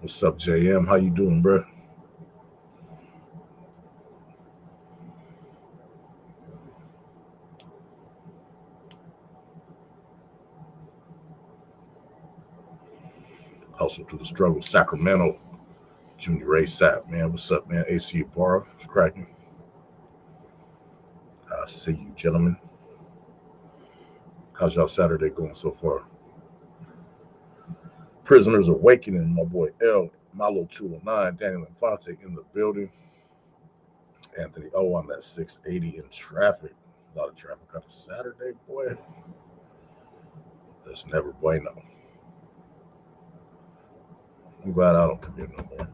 What's up, JM? How you doing, bro? Hustle through the struggle. Sacramento, Junior Ray Sapp, man. What's up, man? AC Bar, it's cracking. I see you, gentlemen. How's y'all Saturday going so far? Prisoners Awakening, my boy L, Malo 209, Daniel Infante in the building. Anthony O, I'm at 680 in traffic. A lot of traffic on a Saturday, boy. That's never bueno. I'm glad I don't commute no more.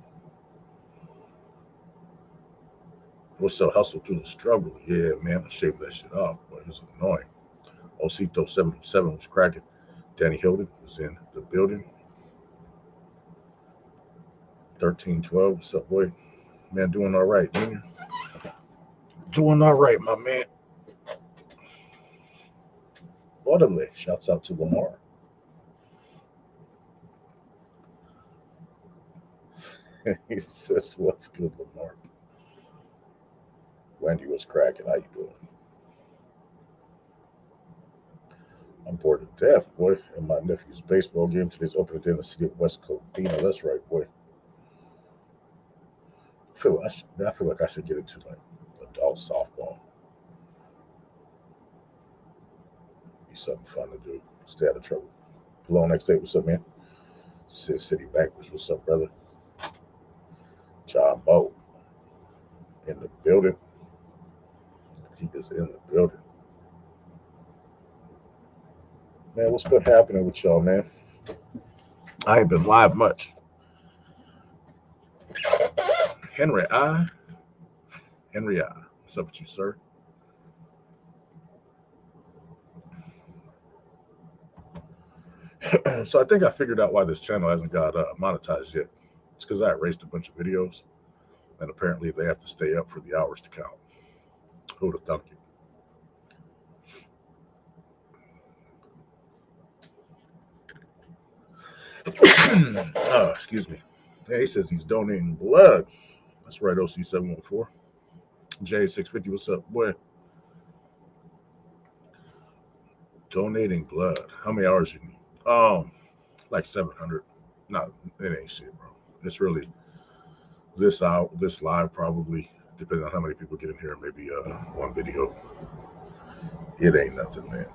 What's up? Hustle through the struggle. Yeah, man. I shaved that shit off, boy. It's annoying. Osito 707 was cracking. Danny Hilden was in the building. 1312. What's up, boy? Man, doing all right, Junior. Doing all right, my man. Audibly. Shouts out to Lamar. He says, "What's good, Lamar?" Wendy was cracking. How you doing? I'm bored to death, boy. And my nephew's baseball game today's opening day in the city of West Covina. That's right, boy. I feel like I should get into like adult softball. Be something fun to do. Stay out of trouble. Hello, next day. What's up, man? City Bankers. What's up, brother? John Moe in the building. He is in the building. Man, what's been happening with y'all, man? I ain't been live much. Henry I. Henry I. What's up with you, sir? So I think I figured out why this channel hasn't got monetized yet. It's because I erased a bunch of videos, and apparently they have to stay up for the hours to count. Who'd have thunk it? Oh, excuse me. Yeah, he says he's donating blood. That's right, OC714. J650, what's up, boy? Donating blood. How many hours you need? Like 700. No, it ain't shit, bro. It's really this live probably, depending on how many people get in here, maybe one video. It ain't nothing, man.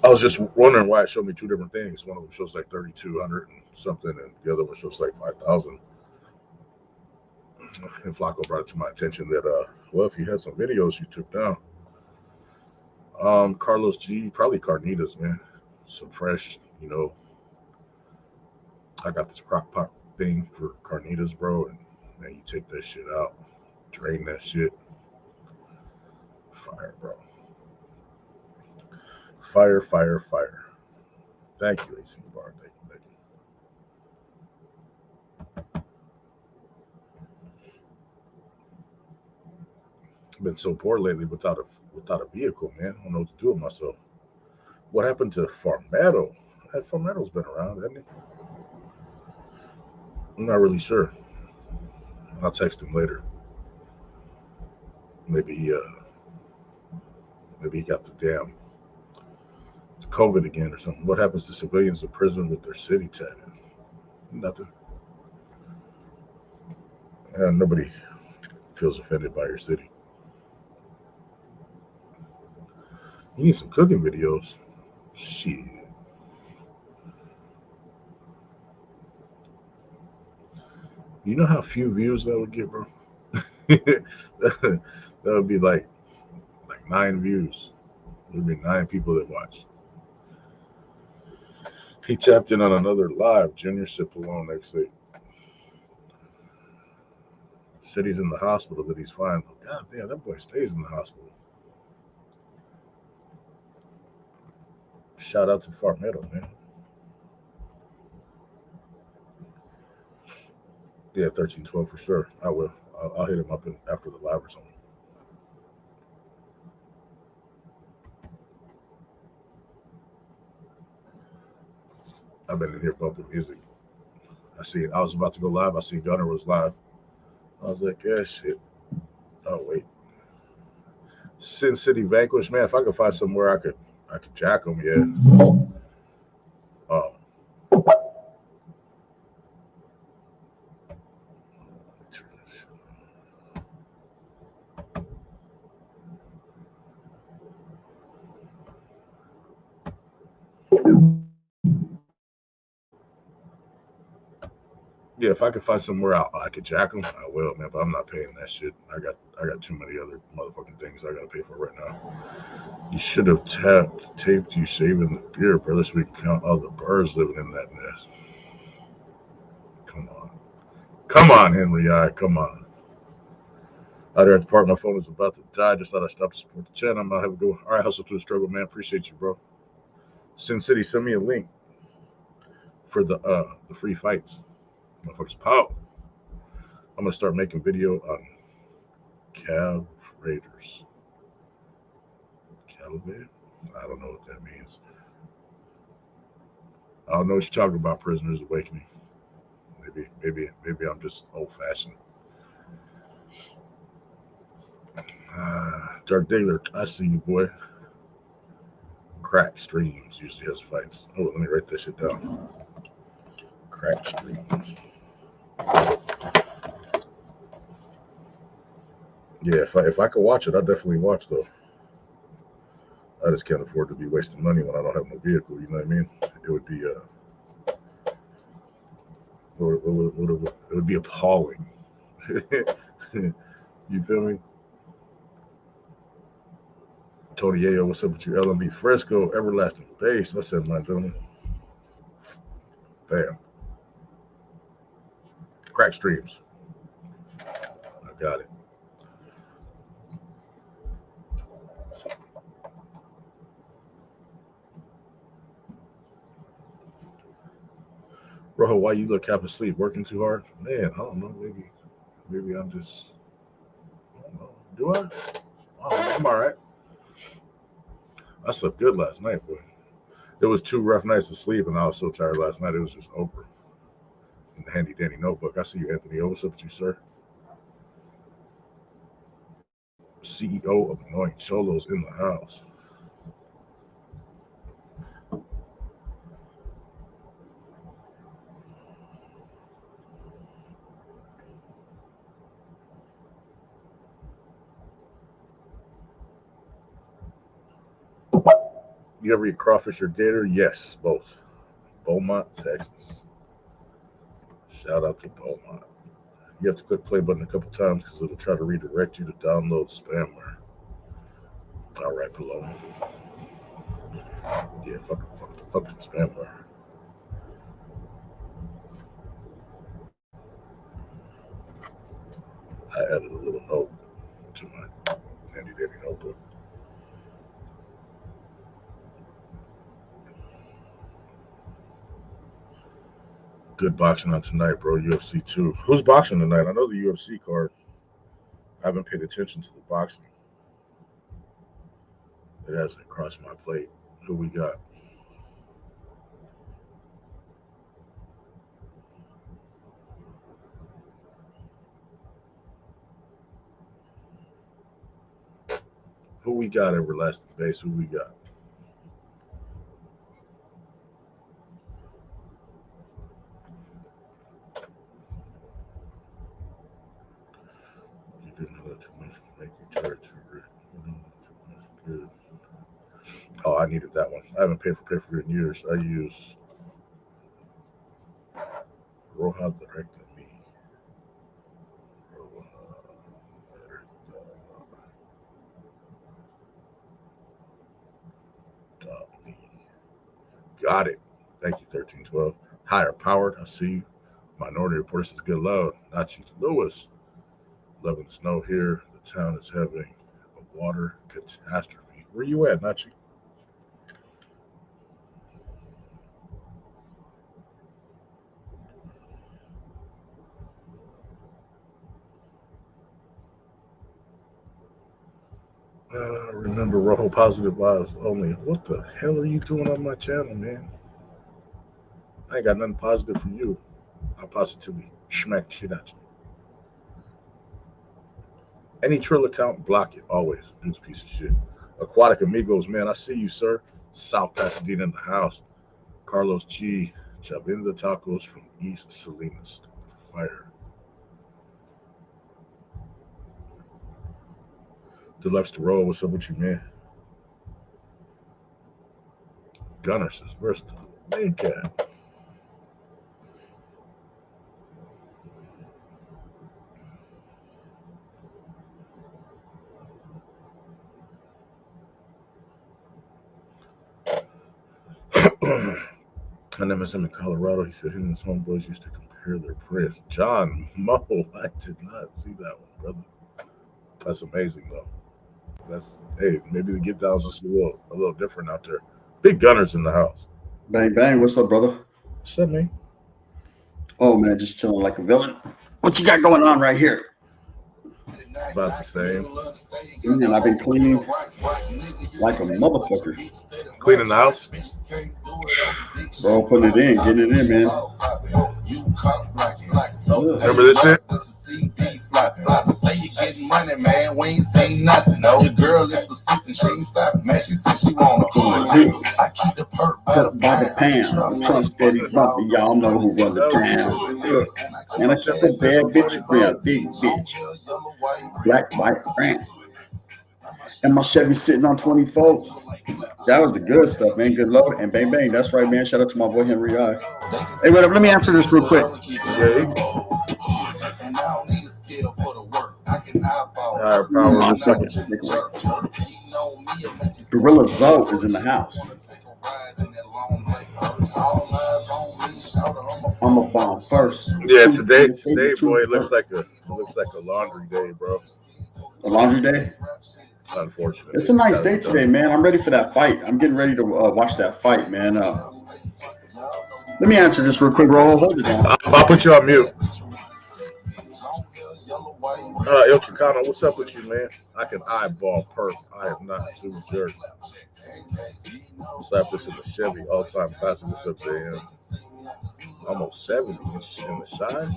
I was just wondering why it showed me two different things. One of them shows like 3,200 and something, and the other one shows like 5,000. And Flacco brought it to my attention that, well, if you had some videos you took down, Carlos G, probably Carnitas, man, some fresh, I got this crock pot thing for Carnitas, bro, and man, you take that shit out, drain that shit, fire, bro, fire, fire, fire. Thank you, AC Bar. Thank you, thank you. I've been so poor lately without a vehicle, man. I don't know what to do with myself. What happened to Farmetto? That Farmetto's been around, hasn't he? I'm not really sure. I'll text him later. Maybe maybe he got the damn COVID again or something. What happens to civilians in prison with their city tatted? Nothing. Nobody feels offended by your city. You need some cooking videos. Shit. You know how few views that would get, bro? That would be like 9 views. There would be 9 people that watch. He tapped in on another live. Junior Sip alone next week. Said he's in the hospital, that he's fine. God damn, that boy stays in the hospital. Shout out to Farmetto, man. Yeah, 1312 for sure. I will. I'll hit him up after the live or something. I've been in here bumping music. I was about to go live. I see Gunner was live. I was like, yeah, shit. Oh wait. Sin City Vanquish, man. If I could find somewhere I could jack him, yeah. Um, yeah, if I could find somewhere I could jack him, I will, man. But I'm not paying that shit. I got too many other motherfucking things I gotta pay for right now. You should have taped you saving the beer, brother, so we can count all the birds living in that nest. Come on, Henry. All right, come on. Out there at the park, my phone is about to die. Just thought I'd stop to support the channel. I'm gonna have a go. All right, hustle through the struggle, man. Appreciate you, bro. Sin City, send me a link for the free fights. Motherfuckers, pow. I'm gonna start making video on Cav Raiders. Caliban? I don't know what that means. I don't know what you're talking about, Prisoners Awakening. Maybe I'm just old fashioned. Dark Daler, I see you, boy. Crack Streams usually has fights. Oh, let me write that shit down. Crack Streams. Yeah, if I could watch it, I'd definitely watch though. I just can't afford to be wasting money when I don't have no vehicle. You know what I mean? It would be it would be appalling. You feel me? Tony Yayo, what's up with you? LMB Fresco, Everlasting Base. Let's send my gentleman. Bam. Crack Streams. I got it. Bro, why you look half asleep? Working too hard? Man, I don't know. Maybe I'm just. I don't know. Do I? I'm all right. I slept good last night, boy. It was 2 rough nights of sleep, and I was so tired last night. It was just over. In the handy dandy notebook. I see you, Anthony. What's up with you, sir? CEO of Annoying Cholos in the house. You ever eat crawfish or gator? Yes, both. Beaumont, Texas. Shout out to Beaumont. You have to click play button a couple times because it'll try to redirect you to download spamware. All right, below. Yeah, fuck some spamware. I added a little note to my handy dandy notebook. Good boxing on tonight, bro. UFC 2. Who's boxing tonight? I know the UFC card. I haven't paid attention to the boxing. It hasn't crossed my plate. Who we got? Who we got, Everlasting Base? Who we got? You didn't know too much to make you charge too rich. Too much good. Oh, I needed that one. I haven't paid for pay-per-view in years. I use Roja Directa Me. Me. Got it. Thank you, 1312. Higher powered. I see you. Minority Report says good love. Nachi Lewis. Loving the snow here. The town is having a water catastrophe. Where you at, Nachi? Remember Rojo Positive Vibes only. What the hell are you doing on my channel, man? I ain't got nothing positive for you. I'll positively smack shit at you. Any Trill account, block it. Always. Dude's piece of shit. Aquatic Amigos, man. I see you, sir. South Pasadena in the house. Carlos G. Chavinda Tacos from East Salinas. Fire. Deluxe to roll. What's up with you, man? Gunner says, where's the main cat? I never met him in Colorado. He said him and his homeboys used to compare their prayers. John Mo, I did not see that one, brother. That's amazing, though. That's hey, maybe the get downs just a little different out there. Big Gunners in the house. Bang bang, what's up, brother? What's up, man? Oh man, just chilling like a villain. What you got going on right here? About the same. And I've been cleaning like a motherfucker. Cleaning the house. Bro, putting it in, getting it in, man. Remember this shit? Say you getting money, man. We ain't seen nothing. No, your girl is persistent. She ain't stopping, man. She said she wanna hood. I keep the perk by the pound. The trunk steady bumping. Y'all know who run the town. And I keep a bad bitch around, big bitch. Black, white, brown. And my Chevy sitting on 24. That was the good stuff, man. Good load. And bang, bang. That's right, man. Shout out to my boy Henry I. Hey, wait up. Let me answer this real quick. Higher power. Gorilla Zoe is in the house. I'm a bomb first. Yeah, today, boy, it looks like a laundry day, bro. A laundry day? Unfortunately. It's a nice day today, man. I'm ready for that fight. I'm getting ready to watch that fight, man. Let me answer this real quick, bro. Hold it down. I'll put you on mute. El Chicano, what's up with you, man? I can eyeball perp. I am not too jerk. Slap this in the Chevy all-time classic. What's up, JM? Almost 70 in the shine.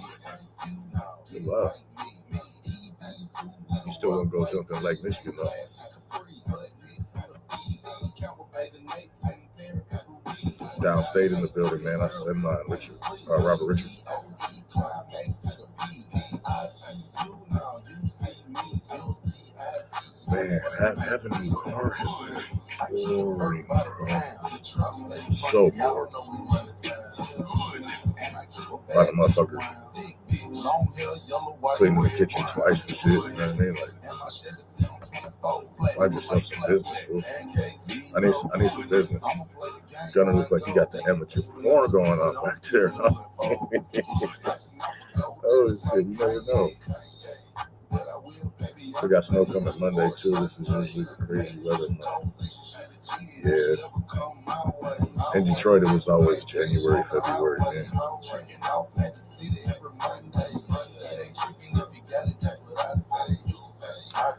Good luck. You still want to go jump in Lake Michigan, though. Downstate in the building, man. I said mine, Robert Richards. Man, having a new car has been boring, bro. So boring. Like a motherfucker cleaning the kitchen twice and shit, you know what I mean? Like, find yourself some business, bro. I need some business. Gonna look like you got the amateur porn going on back there, huh? Oh shit, you never know. We got snow coming Monday too. This is usually the crazy weather, man. Yeah. In Detroit, it was always January, February, man.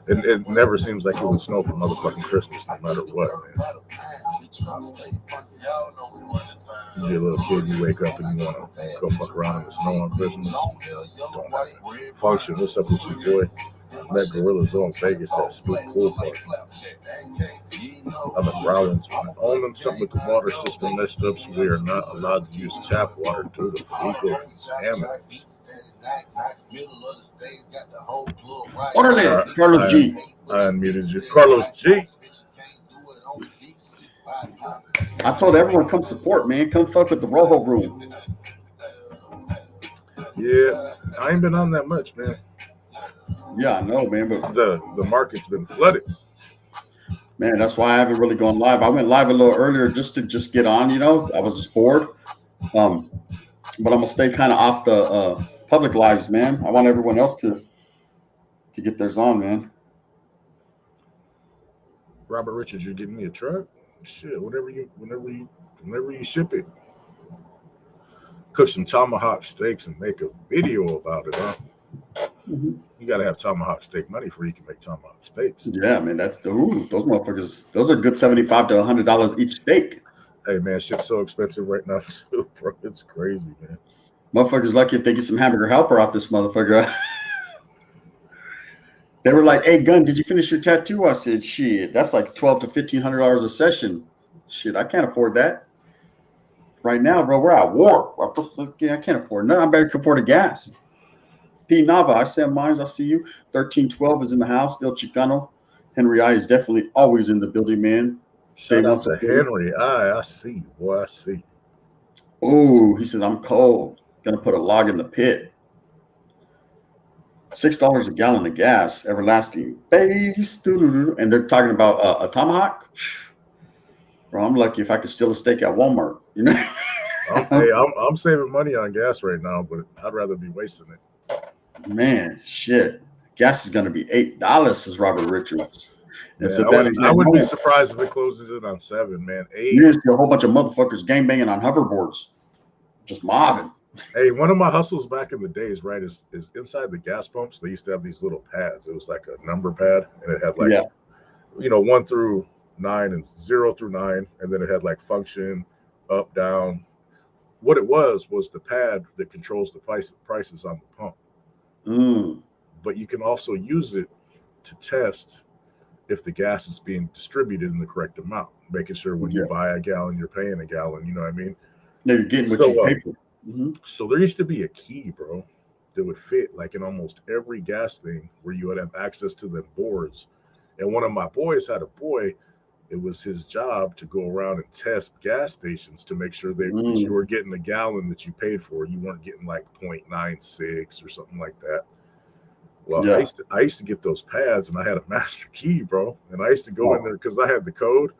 It never seems like it would snow for motherfucking Christmas, no matter what, man. You get a little kid, you wake up and you want to go fuck around in the snow on Christmas. Don't happen. Function, what's up with you, boy? Met Gorilla Zoe in Vegas at Spook Pool Party. I'm at Rollins. Owning something with the water system messed up, so we are not allowed to use tap water due to legal contaminants. Orderly, Carlos G. I unmuted you. Carlos G. I told everyone, come support, man. Come fuck with the Rojo Room. Yeah, I ain't been on that much, man. Yeah, I know, man. But the market's been flooded. Man, that's why I haven't really gone live. I went live a little earlier just to get on, you know. I was just bored. But I'm gonna stay kind of off the public lives, man. I want everyone else to get theirs on, man. Robert Richards, you're getting me a truck? Shit, whenever you ship it. Cook some tomahawk steaks and make a video about it, huh? Mm-hmm. You gotta have tomahawk steak money before you can make tomahawk steaks. Yeah, man, those motherfuckers. Those are good $75 to $100 each steak. Hey man, shit's so expensive right now too, bro. It's crazy, man. Motherfuckers lucky if they get some hamburger helper off this motherfucker. They were like, "Hey, Gun, did you finish your tattoo?" I said, "Shit, that's like $1,200 to $1,500 a session. Shit, I can't afford that right now, bro. We're at war. I can't afford nothing. I better can afford the gas." P. Nava, I sent mine. I see you. 1312 is in the house. El Chicano. Henry I is definitely always in the building, man. Shout out to Henry I see you, boy. I see. Oh, he says, "I'm cold. Gonna put a log in the pit." $6 a gallon of gas, everlasting base. And they're talking about a tomahawk. Bro, I'm lucky if I could steal a steak at Walmart. You know. Hey, I'm saving money on gas right now, but I'd rather be wasting it. Man, shit. Gas is gonna be $8, says Robert Richards. And so I wouldn't be surprised if it closes in on 7, man. 8. You're gonna see a whole bunch of motherfuckers gang banging on hoverboards, just mobbing. Hey, one of my hustles back in the days, right, is inside the gas pumps. They used to have these little pads. It was like a number pad, and it had like, 1 through 9 and 0 through 9, and then it had like function, up, down. What it was the pad that controls the prices on the pump. But you can also use it to test if the gas is being distributed in the correct amount, making sure when you buy a gallon, you're paying a gallon. You know what I mean? Yeah, you're getting what you pay for. So there used to be a key, bro, that would fit like in almost every gas thing where you would have access to the boards. And one of my boys had a boy. It was his job to go around and test gas stations to make sure that you were getting a gallon that you paid for. You weren't getting like 0.96 or something like that. Well, I used to get those pads, and I had a master key, bro. And I used to go in there because I had the code.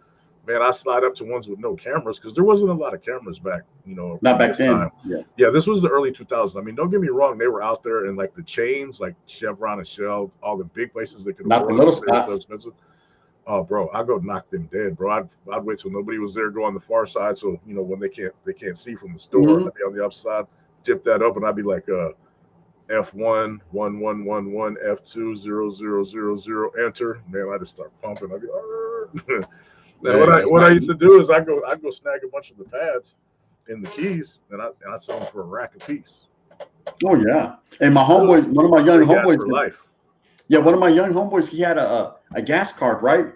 Man, I slide up to ones with no cameras because there wasn't a lot of cameras back, not back then. Time. Yeah, this was the early 2000s. I mean, don't get me wrong, they were out there, and like the chains, like Chevron and Shell, all the big places that could not the little spots. Oh, bro, I go knock them dead, bro. I'd wait till nobody was there, go on the far side, so when they can't see from the store, I'd be on the upside, tip that up, and I'd be like, F1 1111 F2 0000 enter. Man, I just start pumping. I'd be what I used to do is I'd go snag a bunch of the pads and the keys, and I sell them for a rack a piece. Oh yeah. And my homeboy, one of my young homeboys for life. Yeah, one of my young homeboys, he had a gas card, right?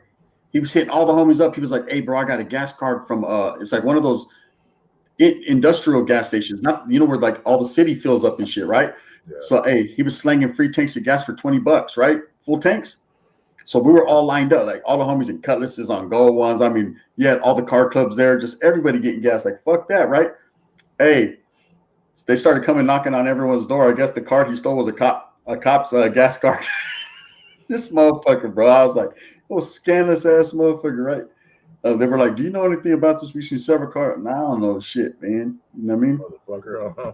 He was hitting all the homies up. He was like, "Hey, bro, I got a gas card from it's like one of those industrial gas stations, not where like all the city fills up and shit, right?" Yeah. So hey, he was slanging free tanks of gas for $20, right? Full tanks. So we were all lined up, like all the homies in Cutlasses on Gold Ones. I mean, you had all the car clubs there, just everybody getting gas. Like, fuck that, right? Hey, they started coming knocking on everyone's door. I guess the card he stole was a cop's gas card. This motherfucker, bro. I was like, scandalous ass motherfucker, right? They were like, "Do you know anything about this? We see several cars." Nah, I don't know shit, man. You know what I mean? Motherfucker.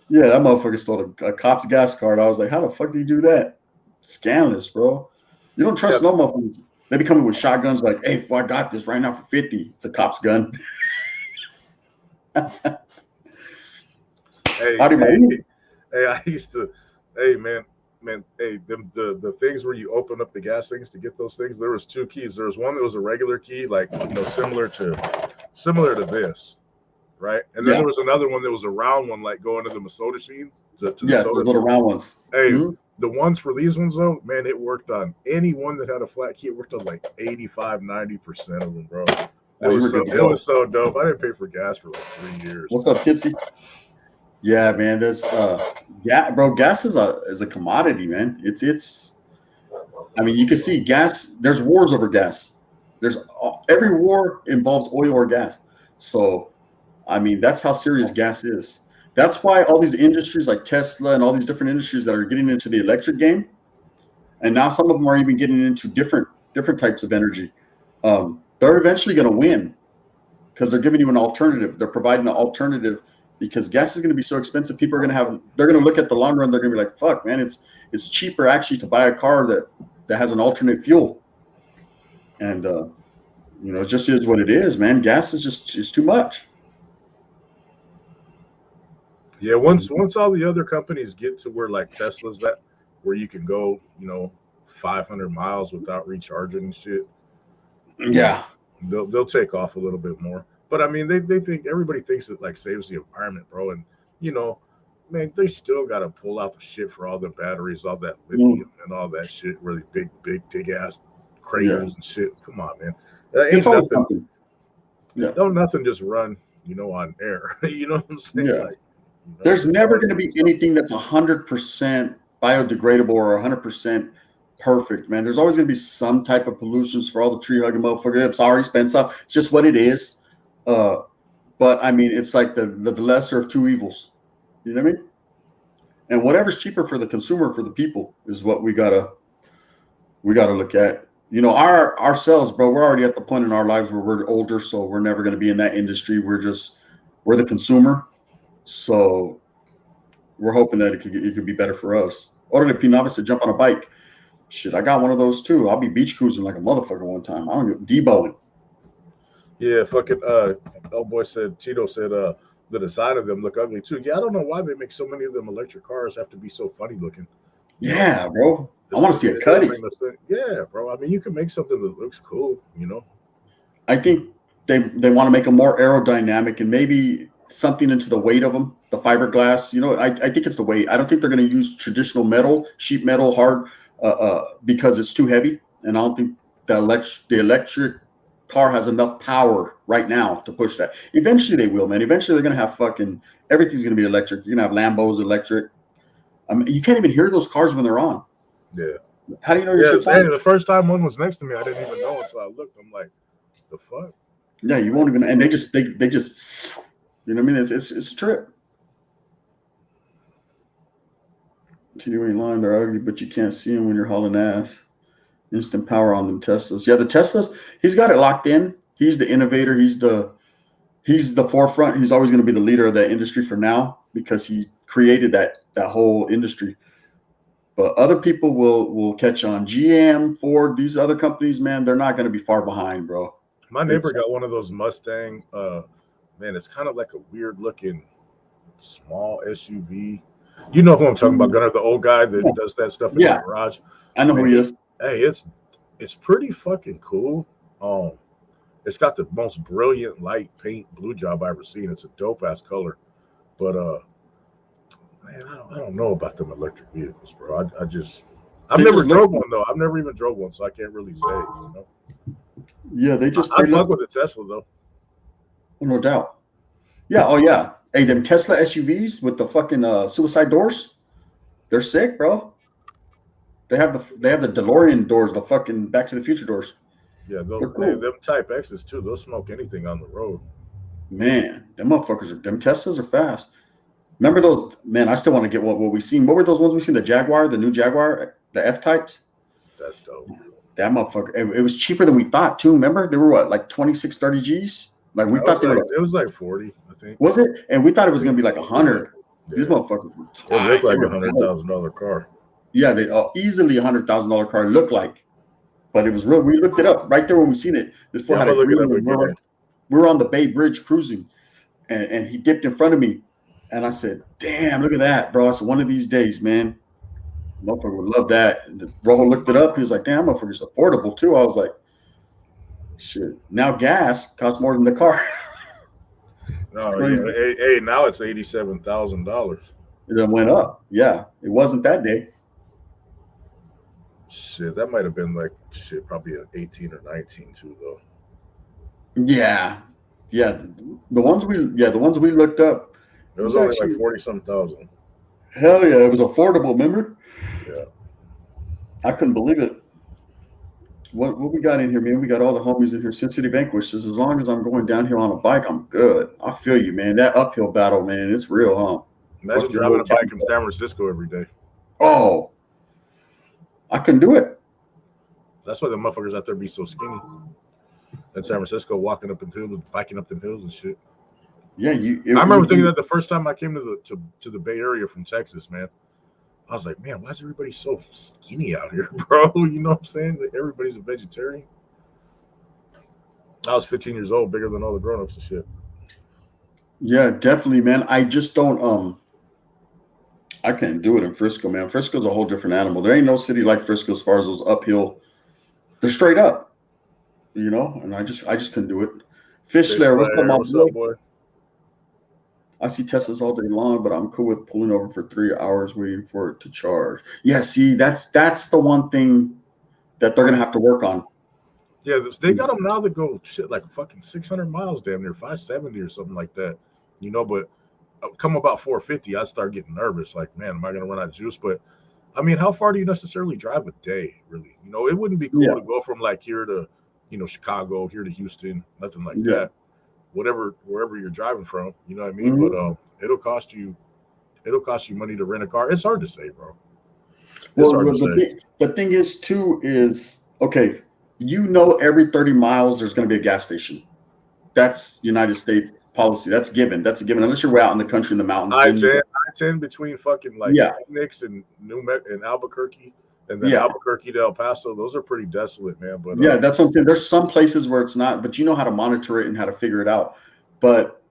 Yeah, that motherfucker stole a cop's gas card. I was like, how the fuck do you do that? Scandalous, bro. You don't trust no motherfuckers. They be coming with shotguns like, "Hey, I got this right now for 50. It's a cop's gun." Hey, I used to, man, hey, the things where you open up the gas things to get those things, there was 2 keys. There was one that was a regular key, like, similar to this, right? And then there was another one that was a round one, like going to the soda machines. Yes, the little round ones. Hey, the ones for these ones, though, man, it worked on any one that had a flat key. It worked on like 85-90% of them, bro. It was so dope. I didn't pay for gas for like 3 years. What's up, Tipsy? Yeah, man. There's bro. Gas is a commodity, man. It's. I mean, you can see gas. There's wars over gas. Every war involves oil or gas. So, I mean, that's how serious gas is. That's why all these industries like Tesla and all these different industries that are getting into the electric game, and now some of them are even getting into different types of energy. They're eventually going to win because they're giving you an alternative. They're providing an alternative because gas is going to be so expensive. People are going to they're going to look at the long run. They're going to be like, fuck, man, it's cheaper actually to buy a car that has an alternate fuel. And, it just is what it is, man. Gas is just too much. Yeah, once all the other companies get to where like Tesla's at, where you can go, 500 miles without recharging and shit. Yeah, they'll take off a little bit more. But I mean, they think everybody thinks it like saves the environment, bro. And man, they still got to pull out the shit for all the batteries, all that lithium and all that shit. Really big ass craters and shit. Come on, man. It's always something. Yeah, don't nothing just run, on air. You know what I'm saying? Yeah. There's never going to be anything that's 100% biodegradable or 100% perfect, man. There's always going to be some type of pollutions for all the tree hugging motherfuckers. I'm sorry, Spencer. It's just what it is. But I mean, it's like the lesser of two evils. You know what I mean? And whatever's cheaper for the consumer, for the people, is what we gotta look at. Ourselves, bro. We're already at the point in our lives where we're older, so we're never going to be in that industry. We're the consumer. So we're hoping that it could be better for us. Order Pinavas to jump on a bike. Shit, I got one of those too. I'll be beach cruising like a motherfucker one time. I don't get deboing. Yeah, fucking Tito said the design of them look ugly too. Yeah, I don't know why they make so many of them electric cars have to be so funny looking. Yeah, bro. I want to see a Cuddy. Yeah, bro. I mean, you can make something that looks cool, I think they want to make them more aerodynamic and maybe something into the weight of them, the fiberglass. I think it's the weight. I don't think they're going to use traditional metal, sheet metal, hard, because it's too heavy. And I don't think the electric car has enough power right now to push that. Eventually they will, man. Eventually they're going to have everything's going to be electric. You're going to have Lambos electric. I mean, you can't even hear those cars when they're on. Yeah. How do you know your shit's on? The first time one was next to me, I didn't even know until I looked. I'm like, the fuck? Yeah, you won't even. And they just, you know what I mean? It's a trip. Continuing line, they're ugly, but you can't see them when you're hauling ass. Instant power on them Teslas. Yeah, the Teslas, he's got it locked in. He's the innovator. He's the forefront. He's always going to be the leader of that industry for now because he created that whole industry. But other people will catch on. GM, Ford, these other companies, man, they're not going to be far behind, bro. My neighbor got one of those Mustang. Man, it's kind of like a weird looking small SUV. You know who I'm talking about, Gunnar, the old guy that does that stuff in the garage. I know who he is. Hey, it's pretty fucking cool. It's got the most brilliant light paint blue job I've ever seen. It's a dope ass color. But man, I don't know about them electric vehicles, bro. I've never drove one though. I've never even drove one, so I can't really say. Yeah, I fuck with the Tesla though. No doubt. Yeah. Oh yeah. Hey, them Tesla SUVs with the fucking suicide doors, they're sick, bro. They have the DeLorean doors, the fucking Back to the Future doors. Yeah, them Type X's too. They'll smoke anything on the road. Man, them Teslas are fast. Remember those? Man, I still want to get what we seen. What were those ones we seen? The Jaguar, the new Jaguar, the F-types. That's dope. That motherfucker. It was cheaper than we thought too. Remember, they were what, like 26, 30 G's. Like we thought they were. It was like 40, I think. Was it? And we thought it was gonna be like 100. Yeah. These motherfuckers were tight. It looked like $100,000 car. Yeah, they easily $100,000 car looked like, but it was real. We looked it up right there when we seen it. Before had we were on the Bay Bridge cruising, and he dipped in front of me, and I said, "Damn, look at that, bro!" So one of these days, man, motherfucker would love that. And Rojo looked it up. He was like, "Damn, motherfucker's affordable too." I was like, "Shit!" Now gas costs more than the car. No, yeah. Hey, now it's $87,000. It done went up. Yeah, it wasn't that day. Shit, that might have been like probably an 18 or 19 too, though. Yeah. The ones we looked up. It was only like 40-some thousand. Hell yeah, it was affordable. Remember? Yeah. I couldn't believe it. What we got in here, man? We got all the homies in here. Sin City Vanquish says, as long as I'm going down here on a bike, I'm good. I feel you, man. That uphill battle, man, it's real, huh? Imagine driving a bike in San Francisco every day. Oh, I couldn't do it. That's why the motherfuckers out there be so skinny. In San Francisco, walking up in hills, biking up the hills and shit. Yeah, I remember thinking that the first time I came to the Bay Area from Texas, man. I was like, man, why is everybody so skinny out here, bro? You know what I'm saying? That everybody's a vegetarian. I was 15 years old, bigger than all the grown-ups and shit. Yeah, definitely, man. I just don't I can't do it in Frisco, man. Frisco's a whole different animal. There ain't no city like Frisco as far as those uphill. They're straight up, you know, and I just couldn't do it. Fish Slayer, what's up, my boy? I see Teslas all day long, but I'm cool with pulling over for 3 hours waiting for it to charge. Yeah, see, that's the one thing that they're gonna have to work on. Yeah, they got them now that go shit like fucking 600 miles, damn near 570 or something like that, you know. But come about 450, I start getting nervous. Like, man, am I gonna run out of juice? But I mean, how far do you necessarily drive a day, really? You know, it wouldn't be cool to go from like here to, you know, Chicago, here to Houston, nothing like that. Wherever you're driving from, you know what I mean? But it'll cost you money to rent a car. It's hard to say, bro. The thing is too is, okay, you know, every 30 miles there's going to be a gas station. That's United States policy. That's given. That's a given. Unless you're way out in the country in the mountains. I-10 between fucking like Phoenix and and Albuquerque, and then Albuquerque to El Paso. Those are pretty desolate, man. But yeah, that's what I'm saying. There's some places where it's not, but you know how to monitor it and how to figure it out. But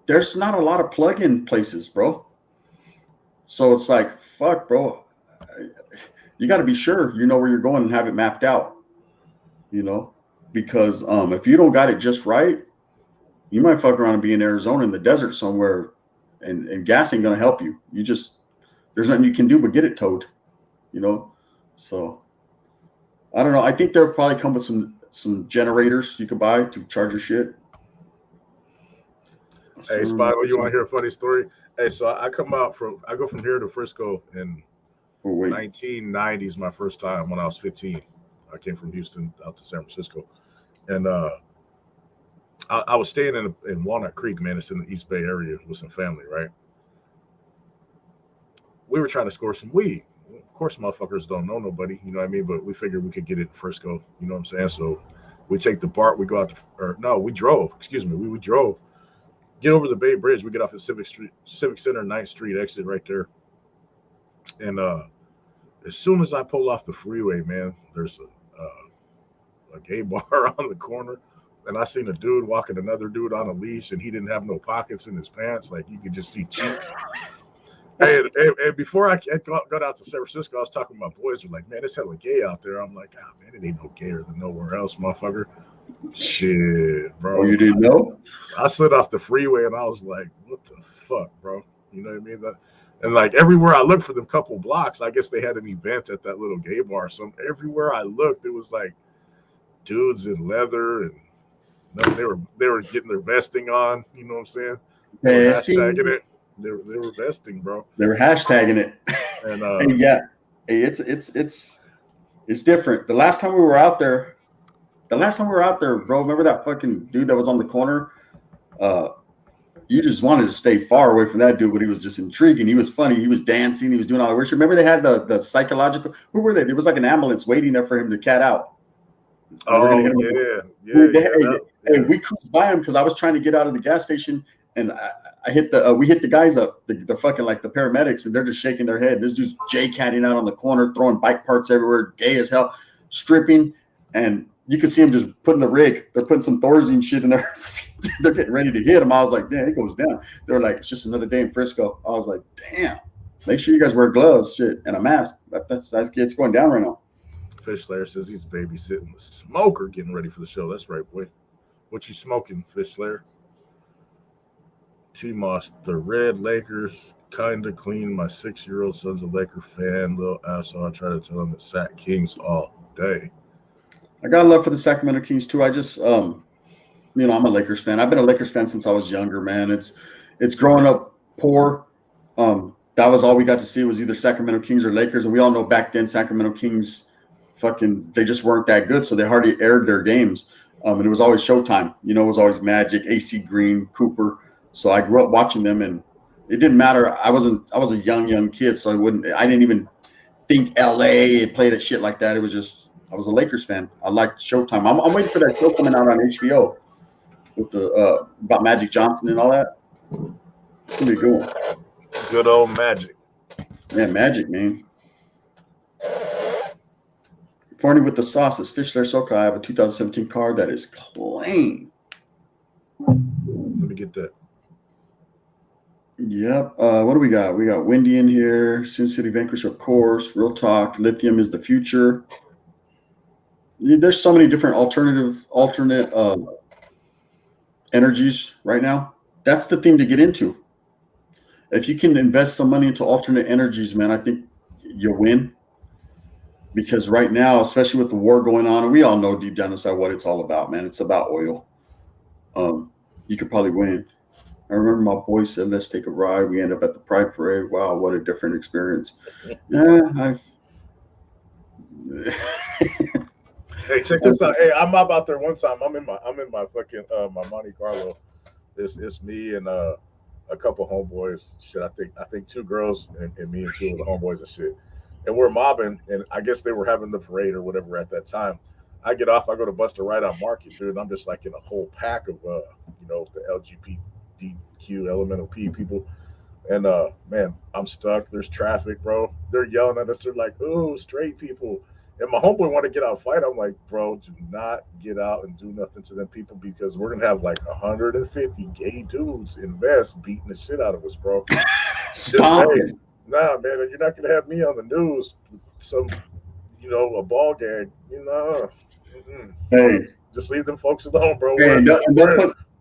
there's not a lot of plug-in places, bro. So it's like, fuck, bro. You got to be sure you know where you're going and have it mapped out. You know, because if you don't got it just right, you might fuck around and be in Arizona in the desert somewhere, and gas ain't gonna help you. There's nothing you can do but get it towed. You know, so I don't know. I think they'll probably come with some generators you can buy to charge your shit. Hey, Spino, you want to hear a funny story? Hey, so I go from here to Frisco in 1990s, my first time when I was 15. I came from Houston out to San Francisco, and I was staying in Walnut Creek, man. It's in the East Bay area with some family, right? We were trying to score some weed. Of course, motherfuckers don't know nobody, you know what I mean? But we figured we could get it in Frisco, you know what I'm saying? So we take the BART, we go out we drove, we drove, get over the Bay Bridge, we get off at Civic Center, 9th Street exit right there. And as soon as I pull off the freeway, man, there's a gay bar on the corner, and I seen a dude walking another dude on a leash, and he didn't have no pockets in his pants. Like, you could just see cheeks. And before I got out to San Francisco, I was talking to my boys. They're like, man, it's hella gay out there. I'm like, oh, man, it ain't no gayer than nowhere else, motherfucker. Shit, bro. Oh, you didn't know? I slid off the freeway, and I was like, what the fuck, bro? You know what I mean? And like everywhere I looked for them couple blocks, I guess they had an event at that little gay bar. So everywhere I looked, it was like dudes in leather, and they were getting their vesting on. You know what I'm saying? They were hashtagging it. They were vesting, bro. They were hashtagging it. And it's different. The last time we were out there, bro. Remember that fucking dude that was on the corner? You just wanted to stay far away from that dude, but he was just intriguing. He was funny. He was dancing. He was doing all the worship. Remember they had the psychological. Who were they? There was like an ambulance waiting there for him to cat out. Oh yeah. We cruised by him because I was trying to get out of the gas station, and we hit the guys up, the fucking like the paramedics, and they're just shaking their head. This dude's J-catting out on the corner, throwing bike parts everywhere, gay as hell, stripping, and you can see him just putting the rig. They're putting some Thorazine shit in there. They're getting ready to hit him. I was like, damn, it goes down. They were like, it's just another day in Frisco. I was like, damn, make sure you guys wear gloves, shit, and a mask. It's going down right now. Fish Slayer says he's babysitting the smoker, getting ready for the show. That's right, boy. What you smoking, Fish Slayer? T-Moss, the Red Lakers kind of clean. My 6-year-old son's a Laker fan. Little asshole. I try to tell him that Sac Kings all day. I got love for the Sacramento Kings too. I just, I'm a Lakers fan. I've been a Lakers fan since I was younger, man. It's growing up poor. That was all we got to see was either Sacramento Kings or Lakers, and we all know back then Sacramento Kings, they just weren't that good, so they hardly aired their games. And it was always Showtime. You know, it was always Magic, AC Green, Cooper. So I grew up watching them, and it didn't matter. I was a young kid, so I didn't even think LA played at shit like that. It was just, I was a Lakers fan. I liked Showtime. I'm waiting for that show coming out on HBO with about Magic Johnson and all that. It's gonna be a good one. Good old Magic. Man, Magic, man. Farney with the sauce is Fischler Soka. I have a 2017 car that is clean. Let me get that. Yep. What do we got? We got Windy in here. Sin City Vanquish, of course. Real talk. Lithium is the future. There's so many different alternate energies right now. That's the thing to get into. If you can invest some money into alternate energies, man, I think you'll win. Because right now, especially with the war going on, and we all know deep down inside what it's all about, man. It's about oil. You could probably win. I remember my boy said, let's take a ride. We end up at the Pride Parade. Wow, what a different experience. Yeah, Hey, check this out. Hey, I'm out there one time. I'm in my fucking my Monte Carlo. It's me and a couple homeboys. Shit, I think 2 girls and me and 2 of the homeboys and shit. And we're mobbing, and I guess they were having the parade or whatever at that time. I get off, I go to Buster Right on Market, dude, and I'm just like in a whole pack of the LGBTQ elemental P people. And man, I'm stuck. There's traffic, bro. They're yelling at us. They're like, "Ooh, straight people." And my homeboy want to get out and fight. I'm like, bro, do not get out and do nothing to them people because we're gonna have like 150 gay dudes in vests beating the shit out of us, bro. stop it. Nah, man, you're not gonna have me on the news with some, a ball gag. Hey, just leave them folks alone, bro. hey,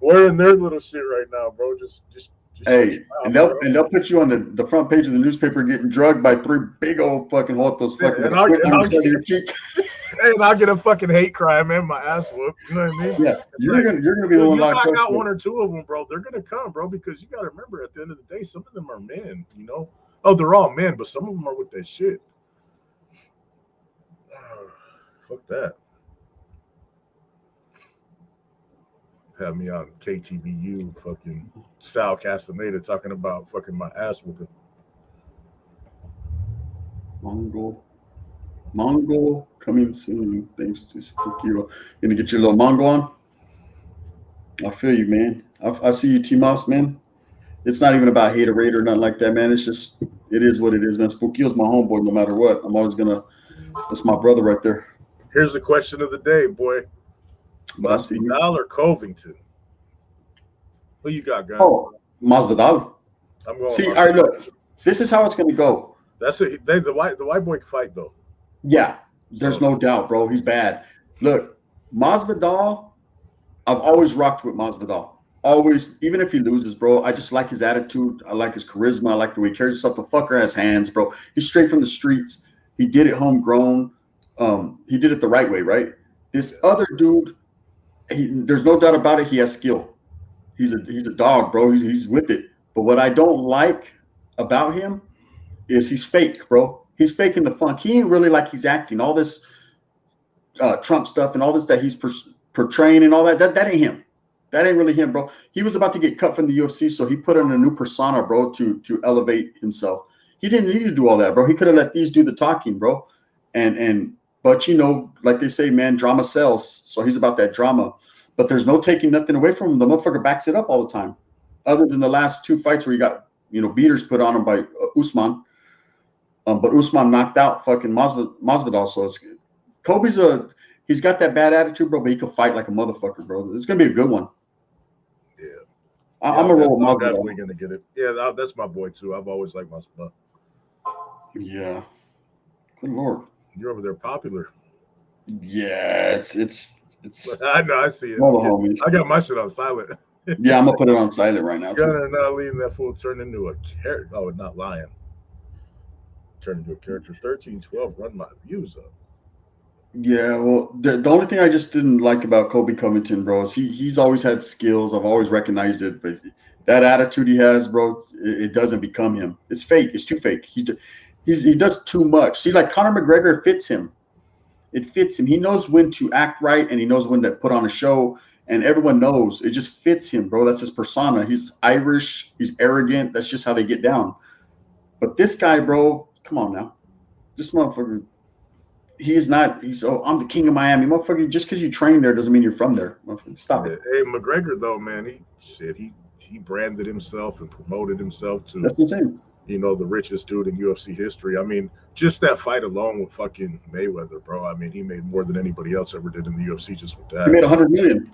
We're in their little shit right now, bro. Just hey, and they'll put you on the front page of the newspaper getting drugged by 3 big old fucking hotos fucking and I'll your cheek. Hey, and I'll get a fucking hate crime and my ass whooped. You know what I mean? Yeah, you're gonna be the one locked up. You knock out 1 or 2 of them, bro. They're gonna come, bro, because you got to remember at the end of the day, some of them are men. Oh, they're all men, but some of them are with that shit. Fuck that. Have me on KTVU, fucking Sal Castaneda talking about fucking my ass whooping. Mongol coming soon. Thanks to Spooky. You gonna get your little Mongo on? I feel you, man. I see you, T-Mouse, man. It's not even about haterade or nothing like that, man. It's just, it is what it is, man. Spookio's my homeboy no matter what. I'm always gonna, that's my brother right there. Here's the question of the day, boy. Masvidal or Covington? Who you got, Gun? Oh, Masvidal. I'm going. See, all right, look. This is how it's gonna go. That's it. The white boy can fight though. Yeah, there's no doubt, bro. He's bad. Look, Masvidal. I've always rocked with Masvidal. Always, even if he loses, bro. I just like his attitude. I like his charisma. I like the way he carries himself. The fucker has hands, bro. He's straight from the streets. He did it homegrown. He did it the right way, right? This other dude, there's no doubt about it. He has skill. He's a dog, bro. He's with it. But what I don't like about him is he's fake, bro. He's faking the funk. He ain't really like he's acting. All this Trump stuff and all this that he's portraying and all that ain't him. That ain't really him, bro. He was about to get cut from the UFC, so he put in a new persona, bro, to elevate himself. He didn't need to do all that, bro. He could have let these do the talking, bro. But like they say, man, drama sells. So he's about that drama. But there's no taking nothing away from him. The motherfucker backs it up all the time. Other than the last 2 fights where he got, beaters put on him by Usman. But Usman knocked out fucking Masvidal. So Kobe's he's got that bad attitude, bro, but he can fight like a motherfucker, bro. It's going to be a good one. Yeah. I'm going to roll with Masvidal. I'm definitely going to get it. Yeah, that's my boy, too. I've always liked Masvidal. Yeah. Good Lord. You're over there popular. Yeah, it's I know, I see it. I got my shit on silent. Yeah, I'm gonna put it on silent right now. Gunner not leading that fool turned into a character. Oh, not lying. Turned into a character. 13-12 run my views up. Yeah, well, the only thing I just didn't like about Colby Covington, bro, is he's always had skills. I've always recognized it, but that attitude he has, bro, it doesn't become him. It's fake. It's too fake. He does too much. See, like Conor McGregor fits him. It fits him. He knows when to act right, and he knows when to put on a show, and everyone knows. It just fits him, bro. That's his persona. He's Irish. He's arrogant. That's just how they get down. But this guy, bro, come on now. This motherfucker, I'm the king of Miami. Motherfucker, just because you train there doesn't mean you're from there. Stop it. Hey, McGregor, though, man, he he branded himself and promoted himself to, That's what I'm saying. you know, the richest dude in UFC history. I mean, just that fight alone with fucking Mayweather, bro. I mean, he made more than anybody else ever did in the UFC just with that. He made 100 million.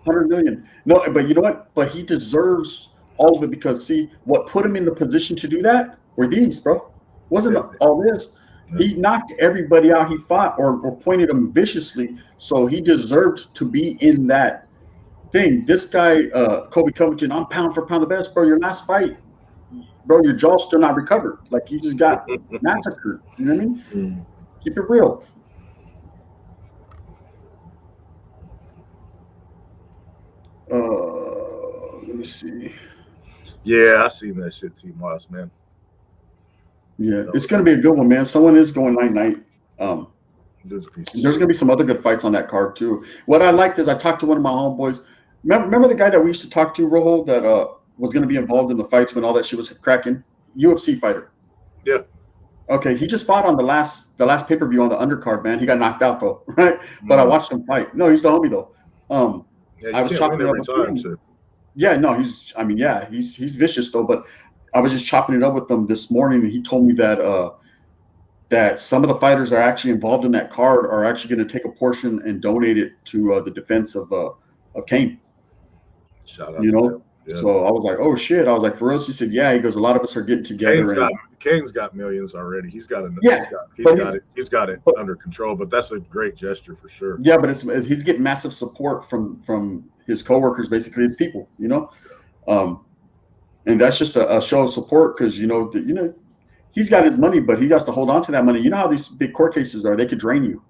100 million. No, but you know what? But he deserves all of it because see, what put him in the position to do that were these, bro. Wasn't all this. He knocked everybody out he fought or pointed them viciously, so he deserved to be in that thing. This guy, Kobe Covington, I'm pound for pound the best, bro. Your last fight, bro, your jaw's still not recovered. Like you just got massacred. You know what I mean? Keep it real. Let me see. Yeah, I seen that shit, T Moss, man. Yeah, it's gonna be a good one, man. Someone is going night. There's gonna be some other good fights on that card too. What I liked is I talked to one of my homeboys. Remember the guy that we used to talk to, Rojo, that was gonna be involved in the fights when all that shit was cracking? UFC fighter. Yeah. Okay, he just fought on the last pay-per-view on the undercard, man. He got knocked out though, right? But I watched him fight. No, he's the homie though. Yeah, I was chopping it up with him. so. Yeah, no, he's vicious though. But I was just chopping it up with him this morning, and he told me that that some of the fighters that are actually involved in that card are actually going to take a portion and donate it to the defense of Kane. Shout out, you know. Yeah. So I was like, oh shit. I was like, for us, he said, yeah. He goes, a lot of us are getting together. Kane's got millions already. He's got it under control. But that's a great gesture for sure. Yeah, but he's getting massive support from his coworkers, basically his people. You know, and that's just a show of support because you know he's got his money, but he has to hold on to that money. You know how these big court cases are; they could drain you.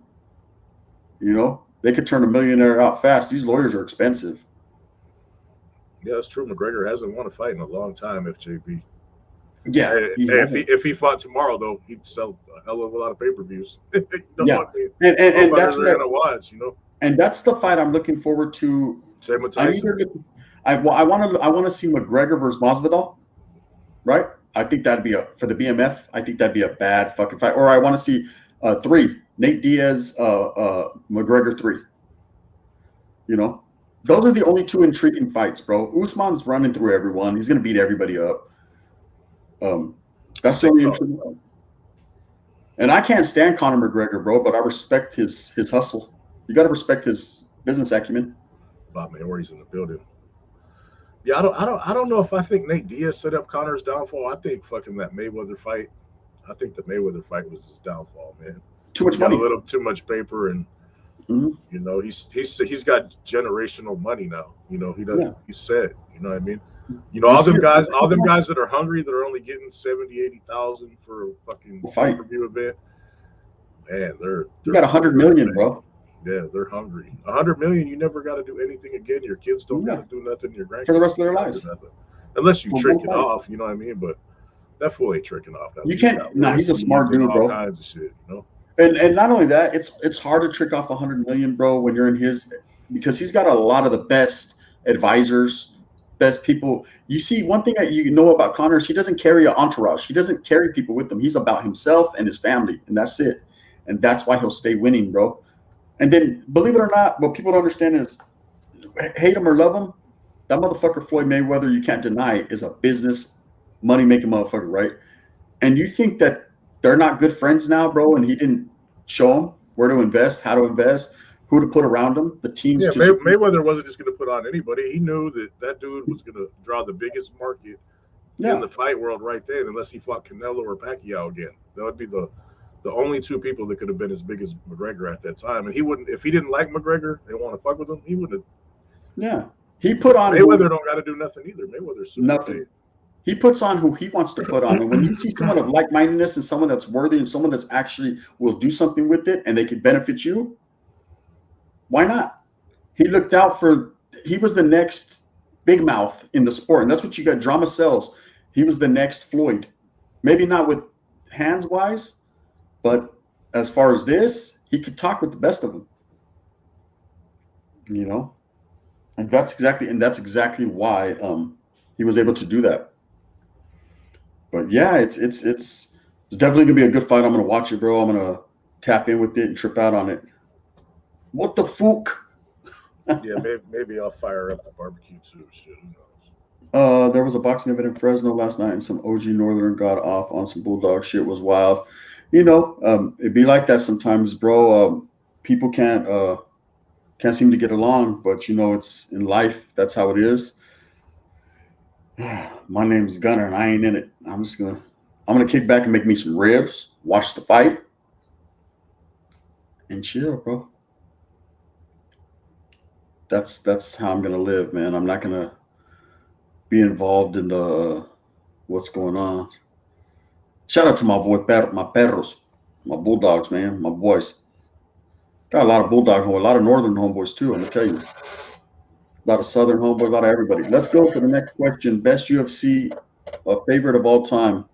You know, they could turn a millionaire out fast. These lawyers are expensive. Yeah, that's true. McGregor hasn't won a fight in a long time, FJB. Yeah. If he fought tomorrow, though, he'd sell a hell of a lot of pay-per-views. And that's what gonna watch, you know. And that's the fight I'm looking forward to. Same with Tyson. I want to see McGregor versus Masvidal, right? I think that'd be for the BMF. I think that'd be a bad fucking fight. Or I want to see 3 Nate Diaz, McGregor 3. You know, those are the only 2 intriguing fights, bro. Usman's running through everyone. He's gonna beat everybody up. That's the only intriguing fight. And I can't stand Conor McGregor, bro, but I respect his hustle. You got to respect his business acumen. Bob Maori's in the building. Yeah, I don't know if I think Nate Diaz set up Conor's downfall. I think fucking that Mayweather fight. I think the Mayweather fight was his downfall, man. Too much money, a little too much paper, and you know he's got generational money now. You know he doesn't. Yeah. He's set. You know what I mean? You know all them guys that are hungry that are only getting 70,000, 80,000 for a fucking pay-per-view event. Man, they're got 100 million, bro. Yeah, they're hungry. 100 million, you never got to do anything again. Your kids don't got to do nothing. Your grandkids for the rest of their lives, unless you trick it off. You know what I mean? But that fool ain't tricking off. You can't. No, he's a smart dude, bro. All kinds of shit, you know. And not only that, it's hard to trick off 100 million, bro, when you're in his, because he's got a lot of the best advisors, best people. You see, one thing that you know about Conor is he doesn't carry an entourage. He doesn't carry people with him. He's about himself and his family, and that's it. And that's why he'll stay winning, bro. And then, believe it or not, what people don't understand is, hate him or love him, that motherfucker Floyd Mayweather, you can't deny, is a business, money-making motherfucker, right? And you think that they're not good friends now, bro, and he didn't show them where to invest, how to invest, who to put around him, the teams. Yeah, Mayweather wasn't just going to put on anybody. He knew that dude was going to draw the biggest market in the fight world right then, unless he fought Canelo or Pacquiao again. That would be the only 2 people that could have been as big as McGregor at that time. And he wouldn't, if he didn't like McGregor and want to fuck with him, he wouldn't have. Yeah. He put on. Mayweather don't got to do nothing either. Mayweather's super nothing. paid. He puts on who he wants to put on. And when you see someone of like-mindedness and someone that's worthy and someone that's actually will do something with it and they could benefit you, why not? He looked out for, he was the next big mouth in the sport. And that's what you got. Drama sells. He was the next Floyd. Maybe not with hands-wise, but as far as this, he could talk with the best of them. You know? And that's exactly why he was able to do that. But yeah, it's definitely gonna be a good fight. I'm gonna watch it, bro. I'm gonna tap in with it and trip out on it. What the fuck? Yeah, maybe I'll fire up the barbecue too. Shit, who knows? There was a boxing event in Fresno last night, and some OG Northern got off on some bulldog shit. Was wild. It'd be like that sometimes, bro. People can't seem to get along, but it's in life. That's how it is. My name's Gunner, and I ain't in it. I'm gonna kick back and make me some ribs, watch the fight, and chill, bro. That's how I'm gonna live, man. I'm not gonna be involved in the what's going on. Shout out to my boy, my perros, my bulldogs, man, my boys. Got a lot of bulldog homeboys, a lot of northern homeboys too. I'm gonna tell you, a lot of southern homeboys, a lot of everybody. Let's go for the next question. Best UFC favorite of all time.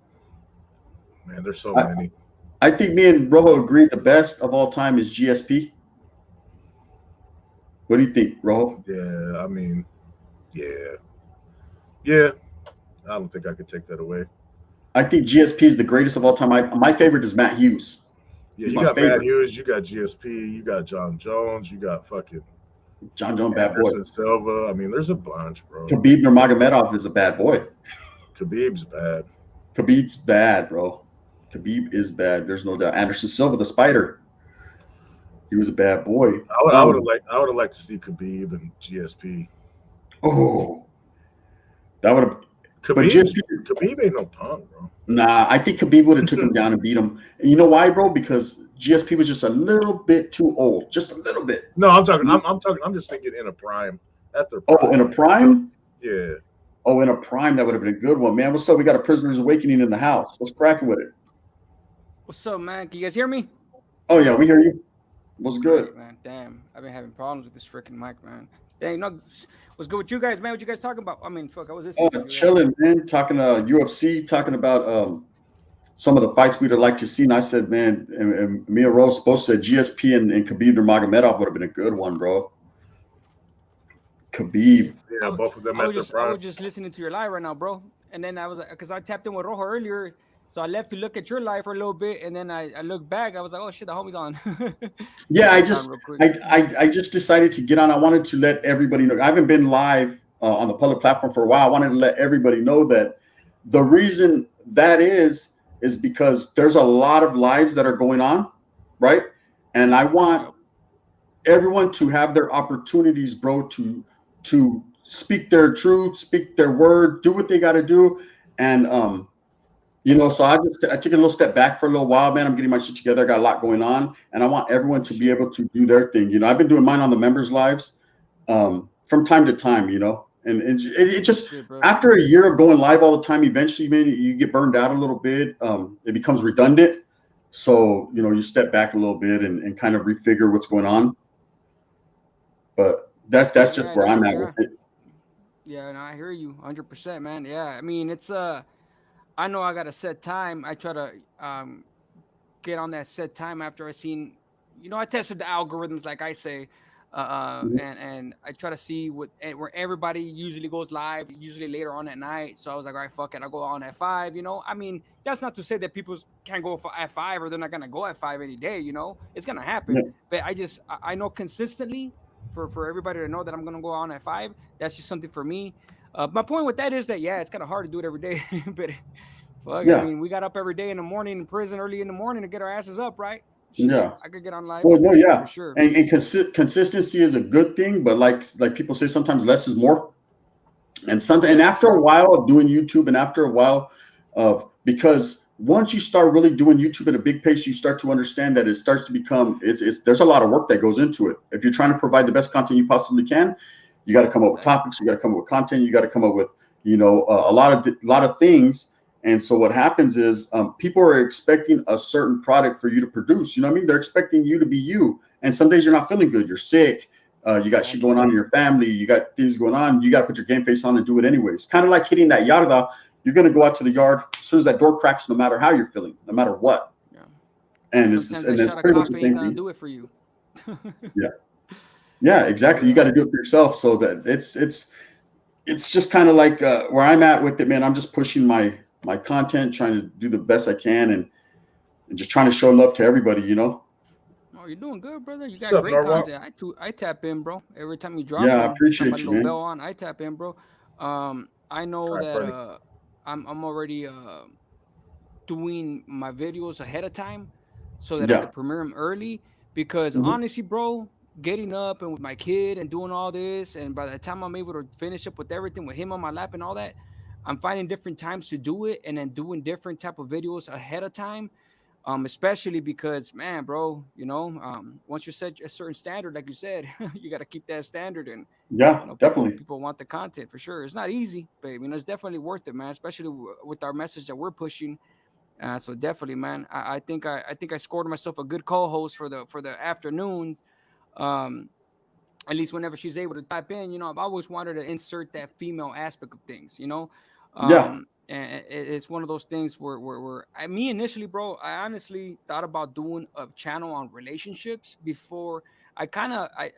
Man, there's so many. I think me and Rojo agree the best of all time is GSP. What do you think, Rojo? Yeah, I mean, yeah. I don't think I could take that away. I think GSP is the greatest of all time. My favorite is Matt Hughes. Yeah, you got Matt Hughes, you got GSP, you got John Jones, you got fucking John Jones, bad boy. Anderson Silva. I mean, there's a bunch, bro. Khabib Nurmagomedov is a bad boy. Khabib's bad. Khabib's bad, bro. Khabib is bad. There's no doubt. Anderson Silva, the Spider. He was a bad boy. I would have liked to see Khabib and GSP. Oh, that would have. Khabib ain't no punk, bro. Nah, I think Khabib would have took him down and beat him. And you know why, bro? Because GSP was just a little bit too old, just a little bit. No, I'm talking. I'm just thinking in a prime. At their prime. Oh, in a prime? Yeah. Oh, in a prime, that would have been a good one, man. What's up? We got a Prisoner's Awakening in the house. What's cracking with it? What's up, man? Can you guys hear me? Oh yeah, we hear you. What's good, man? Damn, I've been having problems with this freaking mic, man. Dang, no, what's good with you guys, man? What you guys talking about? I mean, fuck, I was listening. Oh, chilling, man. Talking UFC, talking about some of the fights we'd have liked to see. And I said, man, and me and Rose both said GSP and Khabib Nurmagomedov would have been a good one, bro. Khabib. Yeah, both of them I was just listening to your live right now, bro. And then I was like, because I tapped in with Rojo earlier. So I left to look at your live for a little bit, and then I looked back. I was like, "Oh shit, the homie's on." Yeah, I just decided to get on. I wanted to let everybody know. I haven't been live on the public platform for a while. I wanted to let everybody know that the reason that is because there's a lot of lives that are going on, right? And I want everyone to have their opportunities, bro, to speak their truth, speak their word, do what they got to do, and so I took a little step back for a little while, man. I'm getting my shit together. I got a lot going on, and I want everyone to be able to do their thing. I've been doing mine on the members' lives from time to time, and it just after a year of going live all the time, eventually, man, you get burned out a little bit. It becomes redundant. So, you step back a little bit and kind of refigure what's going on. But that's just where I'm at with it. Yeah, no, I hear you 100%, man. Yeah, I mean, it's I know I got a set time. I try to get on that set time after I seen, I tested the algorithms, like I say, and I try to see where everybody usually goes live, usually later on at night. So I was like, all right, fuck it, I'll go on at 5. I mean, that's not to say that people can't go at 5 or they're not gonna go at 5 any day. It's gonna happen. Yeah. But I know consistently for everybody to know that I'm gonna go on at 5. That's just something for me. My point with that is that, yeah, it's kind of hard to do it every day, but fuck, yeah. I mean, we got up every day in the morning in prison, early in the morning to get our asses up, right? Shit, yeah, I could get on live. Well, no, yeah, for sure. And consistency is a good thing, but like people say, sometimes less is more. And after a while of doing YouTube, and after a while of because once you start really doing YouTube at a big pace, you start to understand that it starts to become there's a lot of work that goes into it. If you're trying to provide the best content you possibly can, you got to come up with topics. You got to come up with content. You got to come up with, a lot of things. And so what happens is people are expecting a certain product for you to produce. You know what I mean? They're expecting you to be you. And some days you're not feeling good. You're sick. You got shit going on in your family. You got things going on. You got to put your game face on and do it anyways. Kind of like hitting that yarda. You're going to go out to the yard as soon as that door cracks, no matter how you're feeling, no matter what. Yeah. And it's pretty much the same thing. Do it for you. Yeah. Yeah, exactly. You got to do it for yourself. So that it's just kind of like where I'm at with it, man. I'm just pushing my content, trying to do the best I can, and just trying to show love to everybody. Oh, you're doing good, brother. You got great content. I tap in, bro. Every time you drop, I appreciate you, man. Bell on, I tap in, bro. I know All right, that Freddie. I'm already doing my videos ahead of time so that I Yeah. could premiere them early. Because Mhm. honestly, bro, getting up and with my kid and doing all this, and by the time I'm able to finish up with everything with him on my lap and all that, I'm finding different times to do it, and then doing different type of videos ahead of time. Especially because, man, bro, once you set a certain standard, like you said, you got to keep that standard, and Yeah, people definitely. people want the content for sure. It's not easy, but it's definitely worth it, man. Especially with our message that we're pushing. So definitely, man. I think I scored myself a good co-host for the afternoons. Um, at least whenever she's able to type in, I've always wanted to insert that female aspect of things. Yeah. And it's one of those things where me initially, bro, I honestly thought about doing a channel on relationships before. I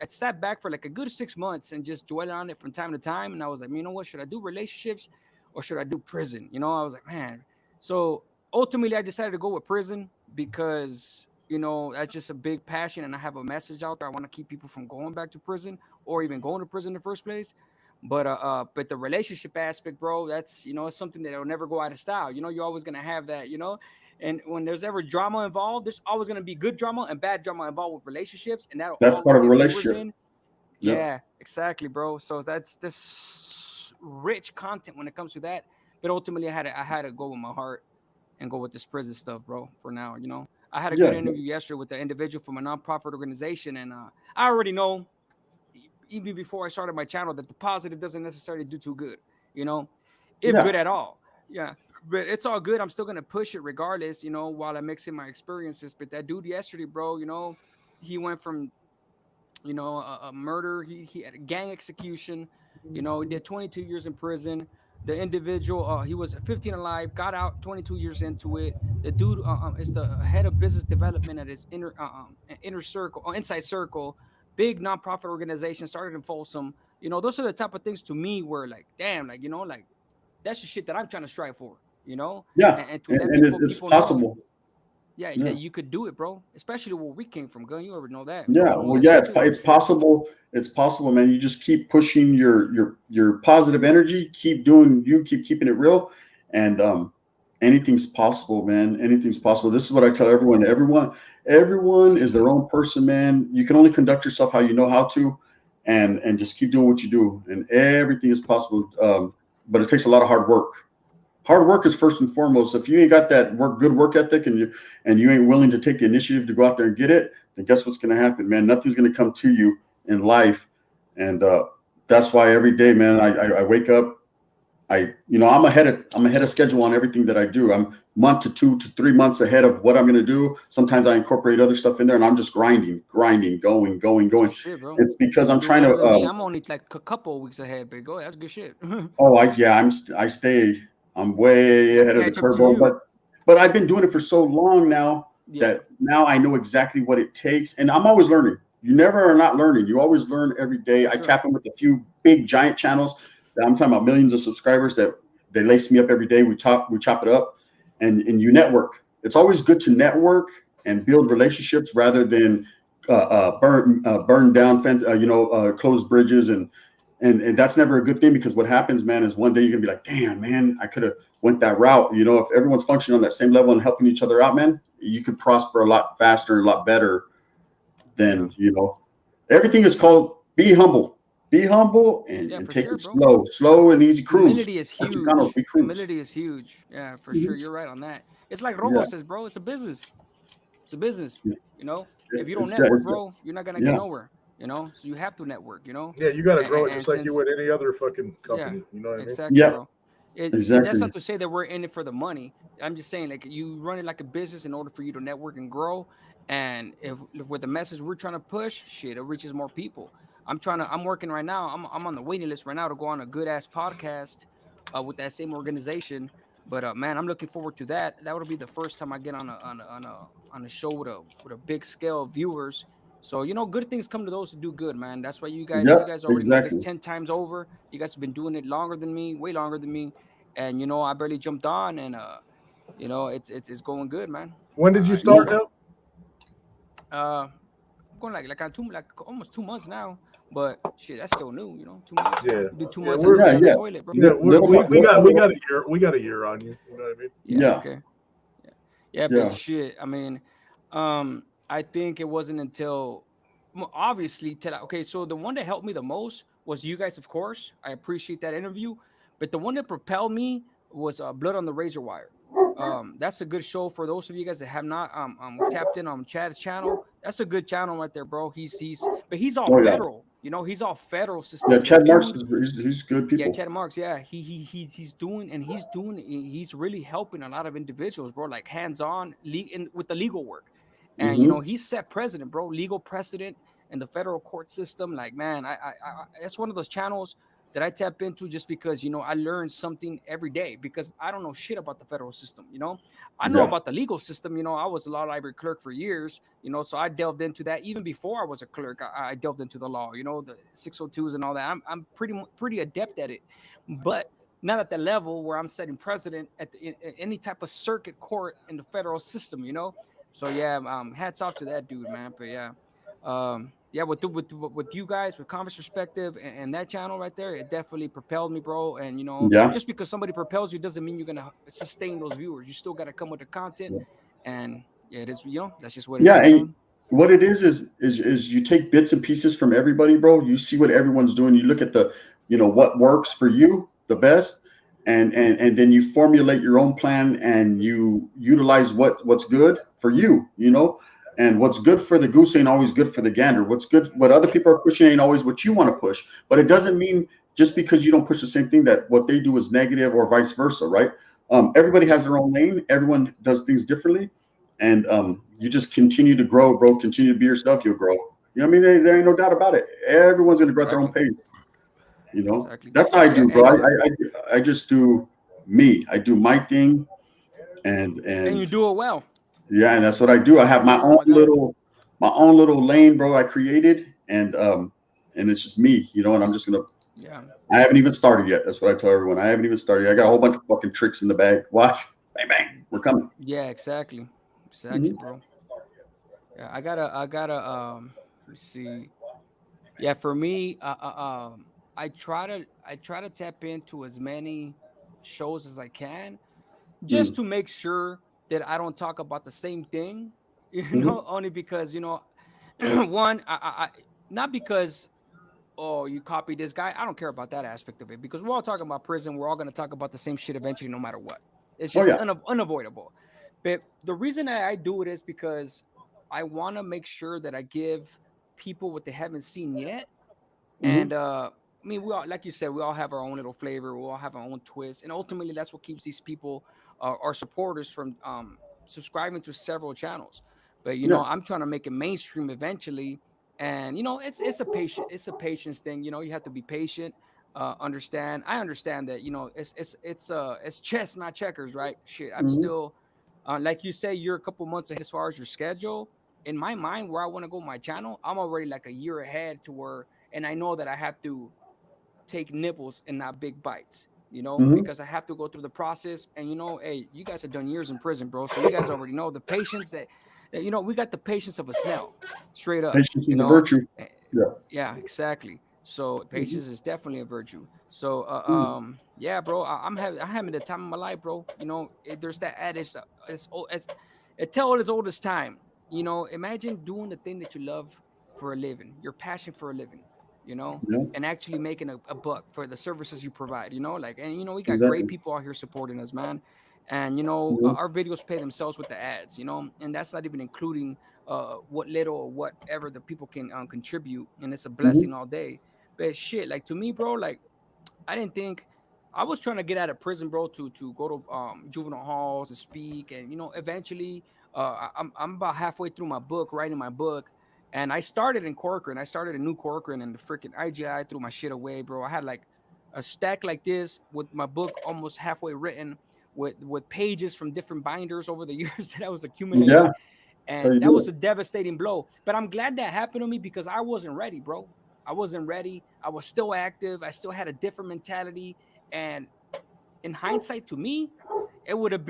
sat back for like a good 6 months and just dwell on it from time to time, and I was like, you know what, should I do relationships or should I do prison? I was like, man. So ultimately, I decided to go with prison because that's just a big passion, and I have a message out there. I want to keep people from going back to prison or even going to prison in the first place. But the relationship aspect, bro, that's it's something that will never go out of style. You're always gonna have that. And when there's ever drama involved, there's always gonna be good drama and bad drama involved with relationships, and that'll That's always part of a get viewers relationship. in. Yeah. Yeah, exactly, bro. So that's this rich content when it comes to that. But ultimately, I had to go with my heart and go with this prison stuff, bro. For now, I had a good Yeah. interview yesterday with the individual from a nonprofit organization, and I already know, even before I started my channel, that the positive doesn't necessarily do too good, you know, if good Yeah. at all. Yeah, but it's all good. I'm still gonna push it regardless, while I'm mixing my experiences. But that dude yesterday, bro, he went from a murder. He had a gang execution. He did 22 years in prison. The individual, he was 15 alive, got out 22 years into it. The dude is the head of business development at his inner circle, or inside circle, big nonprofit organization started in Folsom. Those are the type of things to me where, like, damn, like, like that's the shit that I'm trying to strive for. Yeah. And to let And it's people know, possible. yeah, Yeah. that you could do it, bro. Especially where we came from, gun. You already know that. Yeah, Folsom, well, yeah, Mississippi. it's possible. It's possible, man. You just keep pushing your positive energy. Keep doing you. Keep keeping it real, and anything's possible, man. Anything's possible. This is what I tell everyone. Everyone is their own person, man. You can only conduct yourself how you know how to, and just keep doing what you do, and everything is possible. But it takes a lot of hard work. Hard work is first and foremost. If you ain't got that good work ethic, and you ain't willing to take the initiative to go out there and get it, then guess what's going to happen, man? Nothing's going to come to you in life, and that's why every day, man, I wake up. I'm ahead of schedule on everything that I do. I'm month to 2 to 3 months ahead of what I'm going to do. Sometimes I incorporate other stuff in there, and I'm just grinding, That's going. good shit, bro. It's because You I'm do trying to. better than me. I'm only like a couple of weeks ahead, but go. That's good shit. Oh, I stay. I'm way Gotta ahead of the catch up curve, to bro. you. But I've been doing it for so long now Yeah, that now I know exactly what it takes, and I'm always learning. You never are not learning. You always learn every day. for I sure. tap in with a few big giant channels. That I'm talking about millions of subscribers that they lace me up every day. We chop it up, and you network. It's always good to network and build relationships rather than burn down fence, close bridges and that's never a good thing because what happens, man, is one day you're gonna be like, damn, man, I could have went that route. If everyone's functioning on that same level and helping each other out, man, you could prosper a lot faster and a lot better Yeah, than everything is called be humble yeah, and for take sure, it bro. slow and easy cruise. Humility is That's Chicano, huge. be cruise. Humility is huge. Yeah, for sure. Mhm. You're right on that. It's like Robo Yeah, says, bro. It's a business. It's a business. yeah. You know, if you don't It's network, it's bro, you're not gonna get yeah, nowhere. So you have to network. Yeah, you got to And, grow it and just like you since would any other fucking Yeah, company. You know what I mean? exactly, yeah, bro. That's not exactly. to say that we're in it for the money. I'm just saying, like, you run it like a business in order for you to network and grow. And if with the message we're trying to push, shit, it reaches more people. I'm working right now. I'm on the waiting list right now to go on a good ass podcast with that same organization. But man, I'm looking forward to that. That would be the first time I get on a show with a big scale of viewers. So good things come to those who do good, man. That's why you guys Yep, you guys already know this exactly. 10 times over. You guys have been doing it longer than me, way longer than me, and I barely jumped on, and it's going good, man. When did you I Yeah. start enjoy it. now? I'm going like on almost 2 months now. But shit, that's still new, 2 months. Yeah. You do 2 Yeah, months we're every day Yeah, on the yeah. toilet, bro. yeah, Little, we got little, we got a year on you. You know what I mean? Yeah, yeah, okay. Yeah, but yeah. shit, I mean, I think it wasn't until obviously okay, so the one that helped me the most was you guys, of course. I appreciate that interview, but the one that propelled me was Blood on the Razor Wire. That's a good show for those of you guys that have not tapped in on Chad's channel. That's a good channel right there, bro. But he's all Oh yeah, federal. He's all federal yeah. systems. The Chad Marks dude, he's good yeah, people. Chad Marks. Yeah, he's really helping a lot of individuals, bro. Like hands on, with the legal work, and Mm-hmm. he's set precedent, bro. Legal precedent in the federal court system. Like, man, that's one of those channels that I tap into just because I learn something every day because I don't know shit about the federal system. I know Yeah, about the legal system. I was a law library clerk for years. So I delved into that even before I was a clerk. I delved into the law. The 602s and all that. I'm pretty adept at it, but not at the level where I'm setting precedent in any type of circuit court in the federal system. So yeah, hats off to that dude, man. But yeah. Yeah, with you guys, with Converse Perspective and that channel right there, it definitely propelled me, bro. And yeah. just because somebody propels you doesn't mean you're gonna sustain those viewers. You still gotta come with the content, and yeah, it is. That's just what it Yeah, is, and man. what it is you take bits and pieces from everybody, bro. You see what everyone's doing. You look at what works for you the best, and then you formulate your own plan and you utilize what's good for you, and what's good for the goose ain't always good for the gander. What other people are pushing ain't always what you want to push. But it doesn't mean just because you don't push the same thing that what they do is negative or vice versa, right? Everybody Yeah, has their own lane. Everyone does things differently, and you just continue to grow, bro. Continue to be yourself, you'll grow. You know what I mean? There ain't no doubt about it. Everyone's gonna grow at their own exactly, pace. exactly. That's how I Yeah, do, bro. and I just do me. I do my thing, and you and do it well. yeah, and that's what I do. I have You do it, my guy. my own little lane, bro. I created, and it's just me, and I'm just gonna. Yeah, I haven't even started yet. That's what I tell everyone. I haven't even started. I got a whole bunch of fucking tricks in the bag. Watch, bang bang, we're coming. yeah, exactly, Mhm. bro. Yeah, I gotta. Let's see. Yeah, for me, I try to tap into as many shows as I can, just Mm. to make sure that I don't talk about the same thing. Mhm. Only because one, not because you copy this guy. I don't care about that aspect of it because we're all talking about prison. We're all gonna talk about the same shit eventually, no matter what. It's Oh just yeah. unavoidable. But the reason I do it is because I want to make sure that I give people what they haven't seen yet. And Mhm. I mean, we all, like you said, we all have our own little flavor. We all have our own twist, and ultimately, that's what keeps these people, our supporters, from subscribing to several channels. But Yeah. I'm trying to make it mainstream eventually, and it's a patience thing. You have to be patient. Understand. I understand that. It's chess, not checkers, right? Shit, I'm Mhm. still, like you say, you're a couple months ahead as far as your schedule. In my mind, where I want to go, my channel, I'm already like a year ahead to where, and I know that I have to take nibbles and not big bites, Mhm. because I have to go through the process. And hey, you guys have done years in prison, bro. So you guys already know the patience that we got the patience of a snail, straight up, Patience is a virtue. Eh, Yeah. yeah, exactly. So Mhm. patience is definitely a virtue. So Mm. yeah, bro, I'm having the time of my life, bro. There's that adage, it tell as old as time. Imagine doing the thing that you love for a living, your passion for a living, Yeah. and actually making a buck for the services you provide, like, and we got great Exactly. people out here supporting us, man. And Mhm. our videos pay themselves with the ads, and that's not even including what little or whatever the people can contribute, and it's a Mhm. blessing all day. But shit, like, to me, bro, like, I didn't think, I was trying to get out of prison, bro, to go to juvenile halls and speak, and eventually, I'm about halfway through my book, writing my book, and I started in Corcoran. I started a new Corcoran, and the freaking IGI threw my shit away, bro. I had like a stack like this with my book almost halfway written, with pages from different binders over the years that I was Yeah. accumulating, How and you that do was it? a devastating blow. But I'm glad that happened to me because I wasn't ready, bro. I wasn't ready. I was still active. I still had a different mentality. And in hindsight, to me, it wouldn't have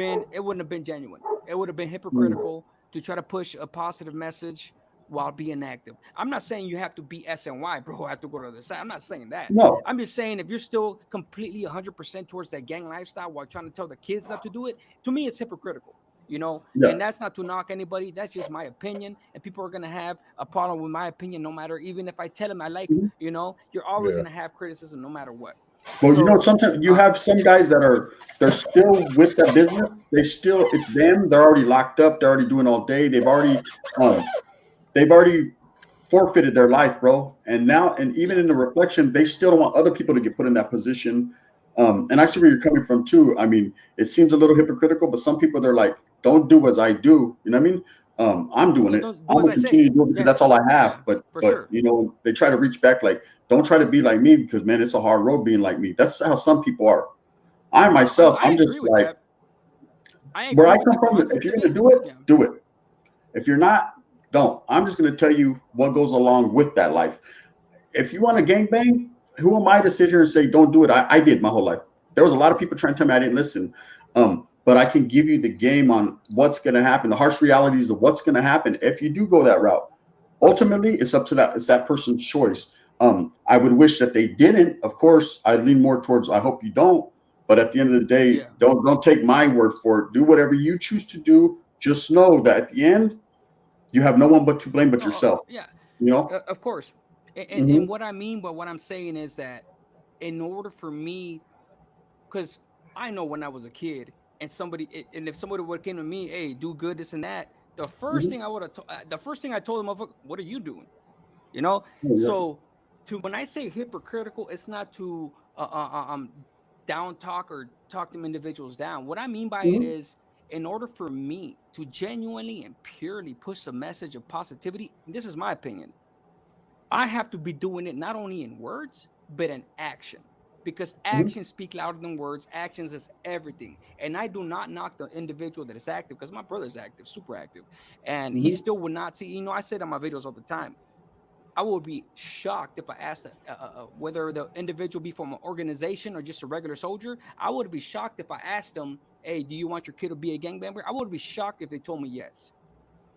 been genuine. It would have been Mm. hypocritical to try to push a positive message while being active. I'm not saying you have to be SNY, bro. I have to go to the side. I'm not saying that. No. I'm just saying if you're still completely 100% towards that gang lifestyle while trying to tell the kids not to do it, to me, it's hypocritical. You know, Yeah. and that's not to knock anybody. That's just my opinion, and people are gonna have a problem with my opinion, no matter even if I tell them I like them. Mhm. You know, you're always Yeah. gonna have criticism, no matter what. Well, you know, So, sometimes you uh, have some guys that they're still with the business. They still, it's them. They're already locked up. They're already doing all day. Um, they've already forfeited their life, bro. And now, and even yeah, in the reflection, they still don't want other people to get put in that position. And I see where you're coming from too. I mean, it seems a little hypocritical, but some people they're like, don't do as I do. You know what I mean? I'm doing yeah, it. don't do I'm as gonna I say. continue to do it because Yeah, that's all I yeah, have. But for but sure. you know, they try to reach back like, don't try to be like me because man, it's a hard road being like me. That's how some people are. I myself, I I'm agree just with like that. I where agree I with come the from. If concept you're of gonna it. do it, Yeah. do it. If you're not, don't. I'm just gonna tell you what goes along with that life. If you want to gangbang, who am I to sit here and say don't do it? I did my whole life. There was a lot of people trying to tell me I didn't listen. But I can give you the game on what's going to happen, the harsh realities of what's going to happen if you do go that route. Ultimately, it's up to that. It's that person's choice. I would wish that they didn't. Of course, I lean more towards I hope you don't. But at the end of the day, Yeah. don't take my word for it. Do whatever you choose to do. Just know that at the end, you have no one but to blame but No, yourself. yeah, You know. of course. And Hmm. what I mean by what I'm saying is that in order for me, because I know when I was a kid, and if somebody would have came to me, hey, do good, this and that, the first Hmm. thing the first thing I told them, what are you doing? You know. Oh, yeah. So, to when I say hypocritical, it's not to down talk or talk them individuals down. What I mean by it Mhm. is, in order for me to genuinely and purely push a message of positivity, this is my opinion, I have to be doing it not only in words, but in action. Because Mhm. actions speak louder than words. Actions is everything. And I do not knock the individual that is active because my brother's active, super active. And he Mhm. still would not see, I said on my videos all the time, I would be shocked if I asked whether the individual be from an organization or just a regular soldier. I would be shocked if I asked them, hey, do you want your kid to be a gang member? I would be shocked if they told me yes,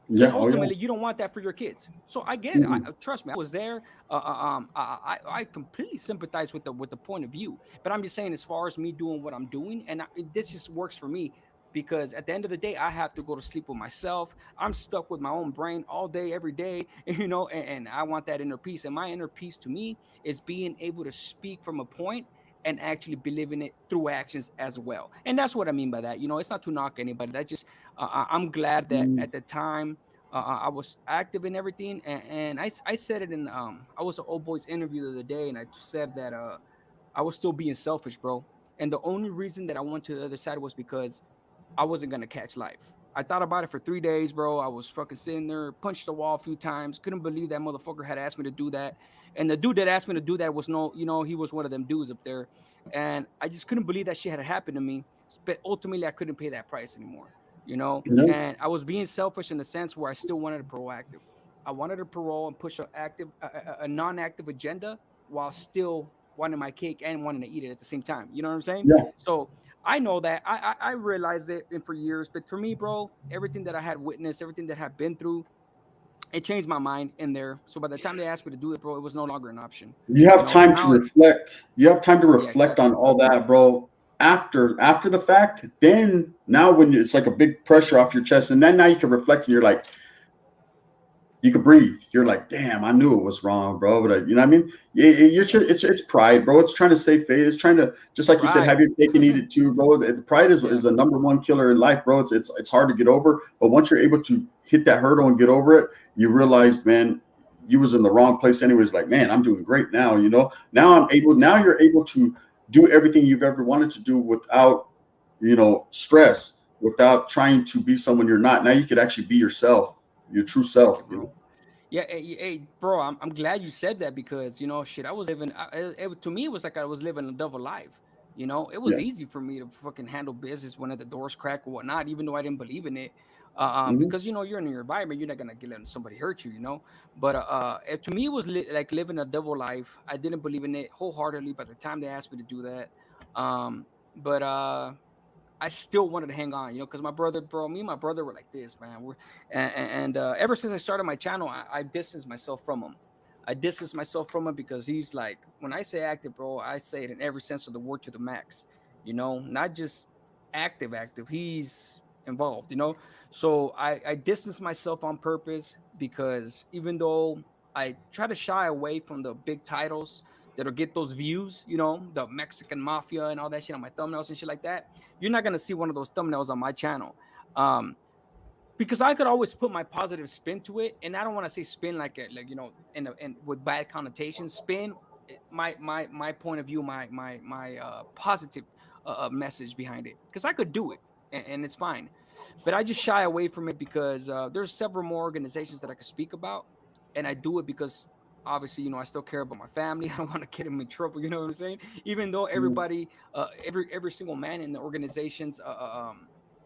because Yeah. Oh, yeah. ultimately you don't want that for your kids. So I get it. Mhm. Trust me, I was there. I completely sympathize with the point of view. But I'm just saying, as far as me doing what I'm doing, and this just works for me because at the end of the day, I have to go to sleep with myself. I'm stuck with my own brain all day, every day, and I want that inner peace. And my inner peace to me is being able to speak from a point and actually believing it through actions as well. And that's what I mean by that. It's not to knock anybody. That's just I'm glad that Mhm. at the time I was active in everything, and I said it in I was an old boys interview the other day, and I said that I was still being selfish, bro. And the only reason that I went to the other side was because I wasn't gonna catch life. I thought about it for 3 days, bro. I was fucking sitting there, punched the wall a few times. Couldn't believe that motherfucker had asked me to do that. And the dude that asked me to do that was he was one of them dudes up there. And I just couldn't believe that shit had happened to me. But ultimately, I couldn't pay that price anymore. Yeah. And I was being selfish in the sense where I still wanted to proactive. I wanted to parole and push a non-active agenda while still wanting my cake and wanting to eat it at the same time. You know what I'm saying? Yeah. So I know that I realized it and for years, but for me, bro, everything that I had witnessed, everything that I had been through, it changed my mind in there. So by the time they asked me to do it, bro, it was no longer an option. You have So time to now it, reflect. You have time to yeah, reflect on exactly. all that, bro. After the fact, then now it's like a big pressure off your chest, and then now you can reflect, and you're like, you can breathe. You're like, damn, I knew it was wrong, bro. But you know what I mean? It's pride, bro. It's trying to save face. It's trying to, just like you said, have Pride. your cake and eat it too, bro. The pride is Yeah. the number one killer in life, bro. It's hard to get over, but once you're able to hit that hurdle and get over it, you realize, man, you was in the wrong place anyways. Like, man, I'm doing great now. Now I'm able. Now you're able to do everything you've ever wanted to do without, stress, without trying to be someone you're not. Now you could actually be yourself, your true Thank you, self. bro. Yeah, hey, bro, I'm glad you said that because shit, I was living. To me, it was like I was living a double life. It was Yeah. easy for me to fucking handle business when the doors crack or whatnot, even though I didn't believe in it. Mhm. Because you're in your environment, you're not gonna let somebody hurt you. But to me, it was like living a double life. I didn't believe in it wholeheartedly by the time they asked me to do that. But I still wanted to hang on, because my brother, bro, me and my brother were like this, man. And ever since I started my channel, I distanced myself from him. I distanced myself from him because he's like, when I say active, bro, I say it in every sense of the word to the max. Not just active. He's involved. So I distanced myself on purpose because even though I try to shy away from the big titles that'll get those views, the Mexican mafia and all that shit on my thumbnails and shit like that, you're not gonna see one of those thumbnails on my channel. Because I could always put my positive spin to it, and I don't want to say spin like in with bad connotations. Spin, my point of view, my positive message behind it, because I could do it, and it's fine. But I just shy away from it because there's several more organizations that I could speak about, and I do it because obviously, I still care about my family. I don't want to get them in trouble. You know what I'm saying? Even though everybody, every single man in the organizations,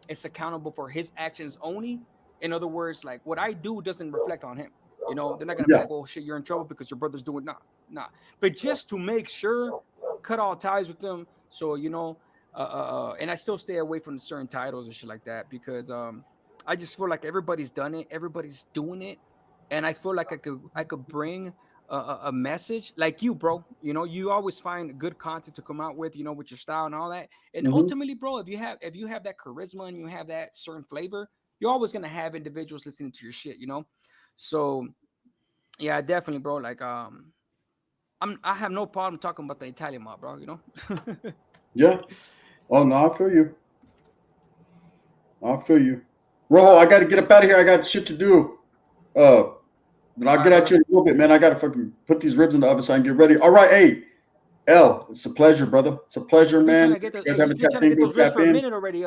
is accountable for his actions only. In other words, like what I do doesn't reflect on him. They're not gonna be Yeah. like, "Oh shit, you're in trouble because your brother's doing nah." But just to make sure, cut all ties with them. So and I still stay away from certain titles and shit like that because I just feel like everybody's done it, everybody's doing it, and I feel like I could bring a message like you, bro. You always find good content to come out with, with your style and all that. And Hmm. ultimately, bro, if you have that charisma and you have that certain flavor, you're always gonna have individuals listening to your shit. So yeah, definitely, bro. Like I have no problem talking about the Italian mob, bro. Yeah. Oh no, I feel you. I feel you. Rojo, I got to get up out of here. I got shit to do. But I'll All get right, at brother. you in a little bit, man. I got to fucking put these ribs in the oven so I can get ready. All right, hey, L, it's a pleasure, brother. It's a pleasure, You've been trying man. to get If you those. guys Hey, haven't you've been tapped trying to in, get go those ribs tap for a in. minute already.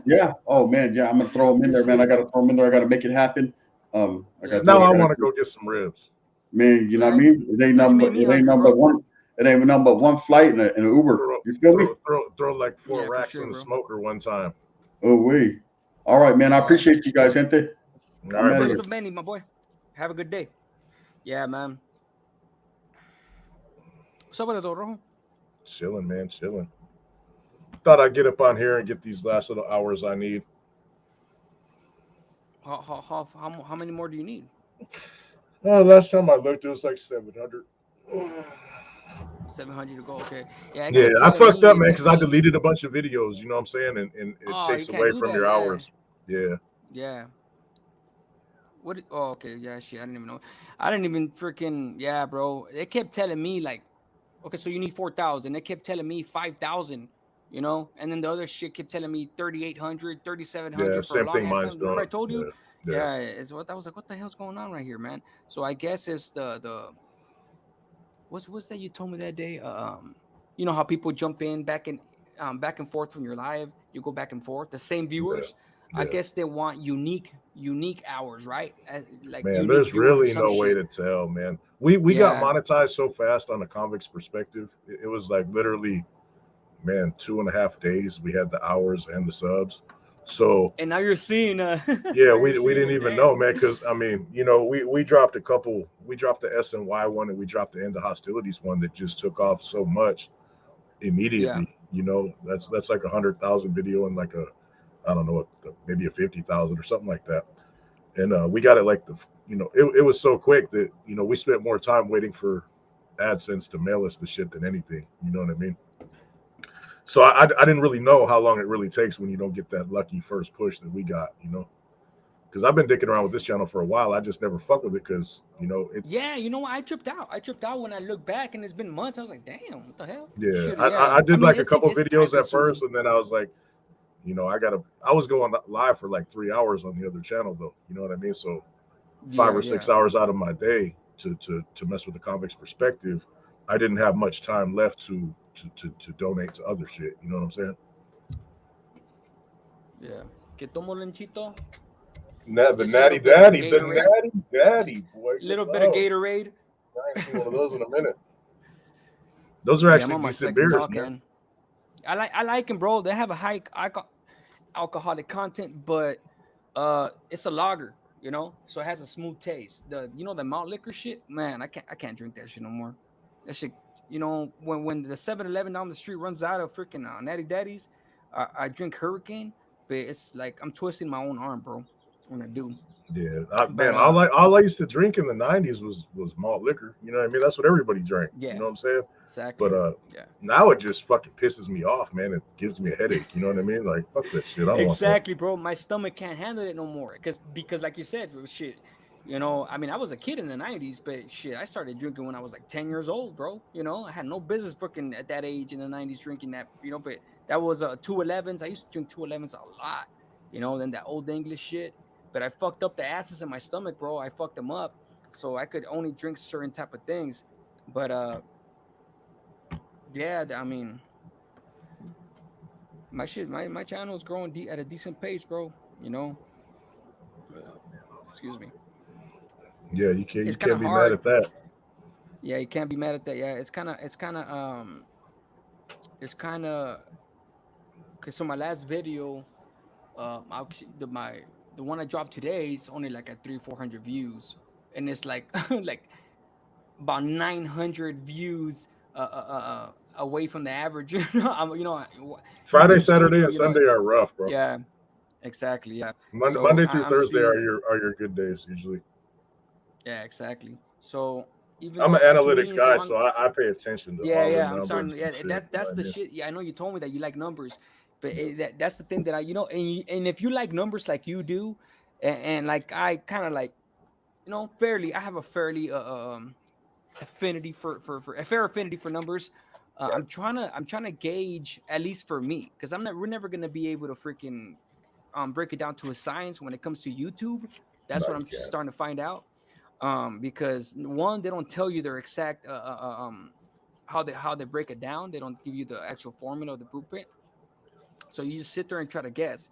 Yeah. Oh man, yeah. I'm gonna throw them in there, man. I gotta throw them in there. I gotta make it happen. I Yeah, gotta do Now what I I gotta want to do. go get some ribs. Man, you know what I yeah. mean? It ain't Now you nothing made but me hungry, bro. one. It ain't nothing but one flight and an Uber. Throw, You feel me? throw like 4 Yeah, for racks sure, in the bro. smoker one time. Oh wait. All right, man. I Yeah. appreciate you guys, gente. All I'm right, out of brother. here. First of many, my boy. Have a good day. Yeah, man. What's up with it, Rojo? Chilling, man, chilling. Thought I'd get up on here and get these last little hours I need. How many more do you need? Last time I looked, it was like 700. 700 to go. Okay. Yeah, it Yeah, kept I telling fucked me. up, It man, kept because I telling. deleted a bunch of videos. You know what I'm saying? And it Oh, you takes can't away do from that. your Yeah. hours. Yeah. Yeah. Oh, okay. Yeah, shit. I didn't even know. I didn't even freaking. Yeah, bro. They kept telling me like, okay, so you need 4,000. They kept telling me 5,000. And then the other shit kept telling me 3,800, thirty seven Yeah. hundred for a Same long thing ass mine's time. Remember I doing. told you? Yeah. Yeah. Yeah, it's what I was like. What the hell's going on right here, man? So I guess it's the what's that you told me that day? You know how people jump in back and forth from your live. You go back and forth. The same Yeah. viewers. I Yeah. guess they want unique hours, right? Like Man, unique there's viewers or really some no way shit. to tell, man. We got Yeah, monetized so fast on the convicts perspective. It was like literally, man, 2.5 days. We had the hours and the subs. So and now you're seeing. yeah, Now you're we seeing didn't it. even know, Damn. man, because I mean, we dropped a couple. We dropped the SNY one and we dropped the End of Hostilities one that just took off so much Yeah. immediately. That's like 100,000 video and like a, I don't know, maybe a 50,000 or something like that. And we got it like it was so quick that we spent more time waiting for AdSense to mail us the shit than anything. You know what I mean? So I didn't really know how long it really takes when you don't get that lucky first push that we got. Because I've been dicking around with this channel for a while. I just never fuck with it because it's Yeah, you know what? I tripped out. I tripped out when I look back, and it's been months. I was like, "Damn, what the hell?" yeah. Shit. I Yeah. I did mean, like a couple it's time videos at first, consuming. and then I was like, I was going live for like 3 hours on the other channel though. You know what I mean? So five Yeah, or yeah, 6 hours out of my day to mess with the convicts perspective, I didn't have much time left to donate to other shit. You know what I'm saying? yeah. Que tomo lenchito. The Just a natty little bit of daddy, the Gatorade. natty daddy, boy. A Get little bit of low. Gatorade. I ain't seen one of those in a minute. Those are Yeah, I'm actually on my decent second beers, talk, man. and I like them, bro. They have a high alcoholic content, but it's a lager, so it has a smooth taste. The malt liquor shit, man, I can't drink that shit no more. That shit, when the 7-Eleven down the street runs out of freaking Natty Daddies, I drink Hurricane, but it's like I'm twisting my own arm, bro, when I do. Yeah, But man, all I used to drink in the '90s was malt liquor. You know what I mean? That's what everybody drank. You yeah, know what I'm saying? exactly. But Yeah. now it just fucking pisses me off, man. It gives me a headache. You know what I mean? Like fuck that shit. I don't want that. Exactly, bro. My stomach can't handle it no more. Because like you said, shit. You know, I mean, I was a kid in the '90s, but shit, I started drinking when I was like 10 years old, bro. You know, I had no business fucking at that age in the '90s drinking that. You know, but that was 211s. I used to drink 211s a lot. You know, then that old English shit. But I fucked up the asses in my stomach, bro. I fucked them up, so I could only drink certain type of things. But yeah, I mean, my shit, my channel is growing at a decent pace, bro. You know, excuse me. Yeah, you It's kind can't of be mad hard. at that. Yeah, you can't be mad at that. Yeah, it's kind of cause so my last video, the one I dropped today is only like at 300-400 views, and it's like like about 900 views away from the average. Friday, YouTube Saturday, Studio, and Sunday are rough, bro. yeah, exactly, yeah. Monday So through I'm Thursday seeing, are your good days usually. yeah, exactly. So even I'm an though my analytics comedians are guy, on, so I pay attention to yeah, all the yeah, I'm starting. numbers Yeah, and shit. You know that's what I the mean? shit. Yeah, I know you told me that you like numbers, but Yeah. that's the thing that and if you like numbers like you do, and like I kind of like, fairly, I have a fairly affinity for a fair affinity for numbers. Right. I'm trying to gauge, at least for me, because we're never gonna be able to freaking break it down to a science when it comes to YouTube. That's No, what you I'm can't. starting to find out. Because one, they don't tell you their exact how they break it down. They don't give you the actual formula of the blueprint. So you just sit there and try to guess.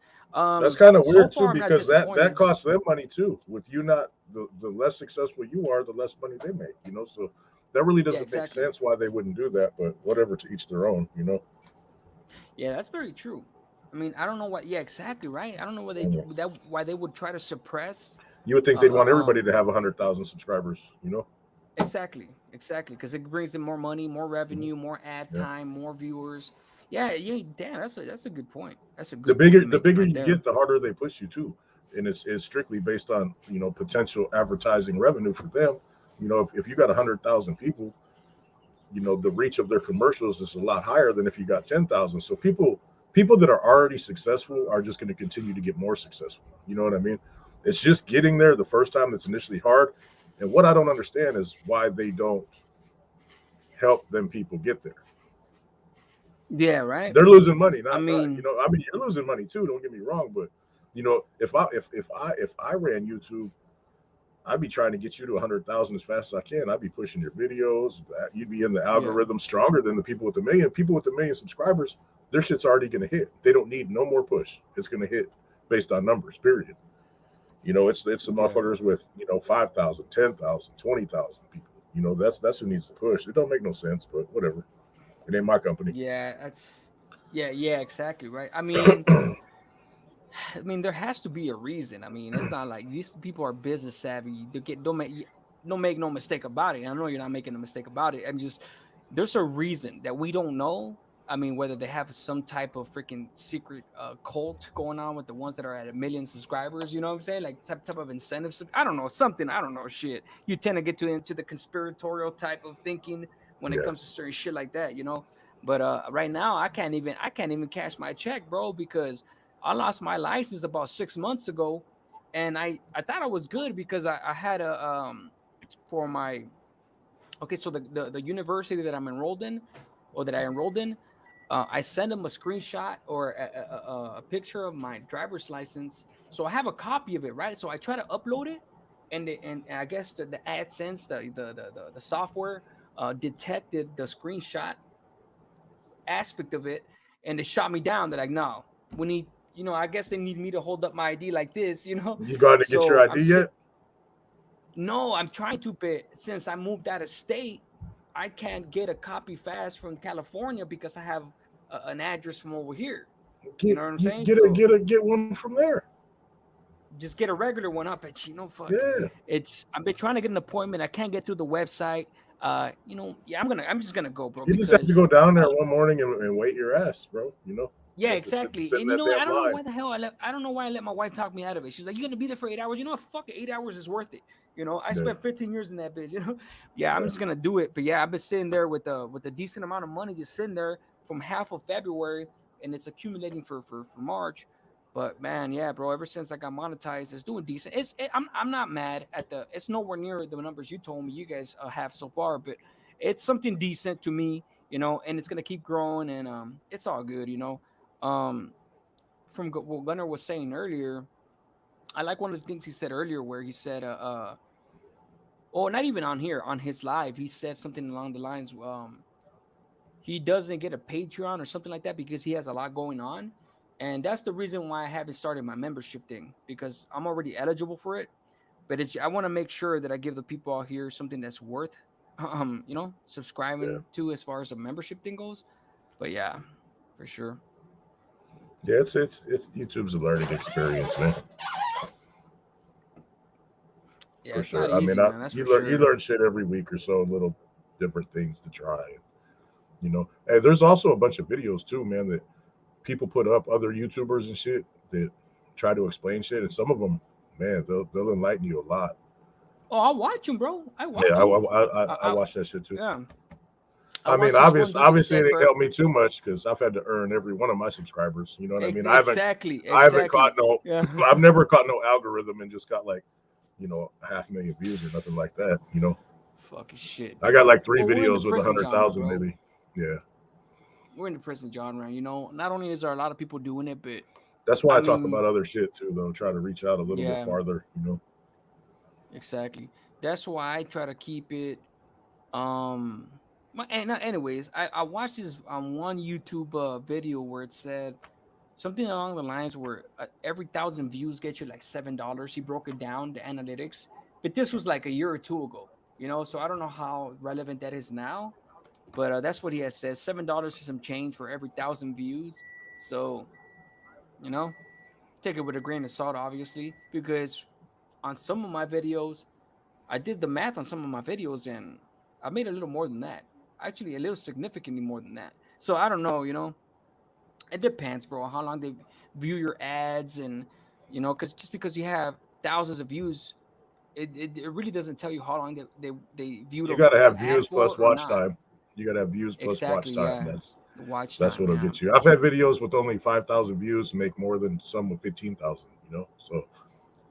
That's kind of So weird too, far I'm not because that disappointed. costs them money too. With you not the less successful you are, the less money they make. You know, so that really Yeah, doesn't make exactly. sense why they wouldn't do that. But whatever, to each their own. You know. Yeah, that's very true. I mean, I don't know what. Yeah, exactly right. I don't know Mhm. why they would try to suppress. You would think Uh, they'd uh, want everybody um, to have 100,000 subscribers. You know. exactly, because it brings in more money, more Mhm. revenue, more ad Yeah. time, more viewers. Yeah, yeah. Damn, that's a good point. That's a The good point bigger you're the making bigger right you there. get, the harder they push you too, and it's strictly based on potential advertising revenue for them. If you got 100,000 people, the reach of their commercials is a lot higher than if you got 10,000. So people that are already successful are just going to continue to get more successful. You know what I mean? It's just getting there the first time that's initially hard. And what I don't understand is why they don't help them people get there. Yeah, right. They're losing money, I not mean, I mean, you're losing money too. Don't get me wrong, but if I ran YouTube, I'd be trying to get you to 100,000 as fast as I can. I'd be pushing your videos. You'd be in the yeah, algorithm stronger than the people with the million. People with the million subscribers, their shit's already going to hit. They don't need no more push. It's going to hit based on numbers. Period. It's the yeah, motherfuckers with 5,000, 10,000, 20,000 people. That's who needs to push. It don't make no sense, but whatever. It ain't my company. yeah. Yeah, exactly right. I mean, there has to be a reason. I mean, it's not like these people are business savvy. Don't make no mistake about it. I know you're not making a mistake about it. I'm just there's a reason that we don't know. I mean, whether they have some type of freaking secret cult going on with the ones that are at 1 million subscribers, you know what I'm saying? Like some type of incentive. I don't know, something. I don't know shit. You tend to get into the conspiratorial type of thinking when it Yeah. comes to certain shit like that. But right now, I can't even cash my check, bro, because I lost my license about 6 months ago, and I thought I was good because I had a for my okay, so the university that I'm enrolled in, or that I enrolled in, I send them a screenshot or a picture of my driver's license, so I have a copy of it, right? So I try to upload it, and I guess the AdSense, the software detected the screenshot aspect of it, and they shot me down. They're like, no, we need, I guess they need me to hold up my ID like this. You got to get your So I'm ID yet? no, I'm trying to, but since I moved out of state, I can't get a copy fast from California because I have an address from over here. You know what I'm saying? So Get one from there. just get a regular one up. But fuck, Yeah. I've been trying to get an appointment. I can't get through the website. Yeah, I'm just gonna go, bro, You just have to because go down there uh, one morning and wait your ass, bro. Yeah, You have to exactly. sit in And you that know what? damn line. I don't know why I let my wife talk me out of it. She's like, "You're gonna be there for 8 hours." You know what? Fuck it. 8 hours is worth it. You know, I Yeah, spent 15 years in that bitch. You know, yeah, I'm yeah, just gonna do it. But yeah, I've been sitting there with a decent amount of money, just sitting there from half of February, and it's accumulating for March. But man, yeah, bro. Ever since I got monetized, it's doing decent. I'm not mad at the. It's nowhere near the numbers you told me you guys have so far, but it's something decent to me. You know, and it's gonna keep growing, and it's all good. You know, um from what Gunnar was saying earlier, I like one of the things he said earlier where he said, oh, not even on here, on his live, he said something along the lines, he doesn't get a Patreon or something like that because he has a lot going on. And that's the reason why I haven't started my membership thing because I'm already eligible for it. But I want to make sure that I give the people out here something that's worth, yeah. subscribing to as far as a membership thing goes. But yeah, for sure. Yeah, it's YouTube's a learning experience, man, Yeah, for it's not sure. I mean, easy, man. That's for you sure. learn shit every week or so, little different things to try. And there's also a bunch of videos too, man, that people put up, other YouTubers and shit that try to explain shit, and some of them, man, they'll enlighten you a lot. Oh, I watch him, bro. I Yeah, watch him. I I watch that shit too. yeah. I I mean, watched this one dude that obviously, it said ain't for helped me too much because I've had to earn every one of my subscribers. You know what I mean? exactly, I haven't caught exactly. no, Yeah. I've never caught no algorithm and just got like, 500,000 views or nothing like that. Fucking shit, I got dude. like three Well, we're in the videos with a prison hundred genre, thousand bro. maybe. Yeah, We're in the prison genre. You know, not only is there a lot of people doing it, but that's why I I talk about mean, other shit too, though. Try to reach out a little bit yeah, farther. exactly. That's why I try to keep it. Anyways, I watched this on one YouTube video where it said something along the lines where every 1,000 views gets you like $7. He broke it down, the analytics, but this was like a year or two ago, you know. So I don't know how relevant that is now, but that's what he has said. $7 is some change for every 1,000 views. So you know, take it with a grain of salt, obviously, because on some of my videos, I did the math on some of my videos, and I made a little more than that. Actually, a little significantly more than that. So I don't know, you know, it depends, bro, how long they view your ads, and because just because you have thousands of views, it really doesn't tell you how long they viewed You got to an have ad views for plus or watch not. time. You got to have views plus watch Exactly, time. yeah. The watch That's time, what'll yeah. get you. I've had videos with only 5,000 views make more than some with 15,000. So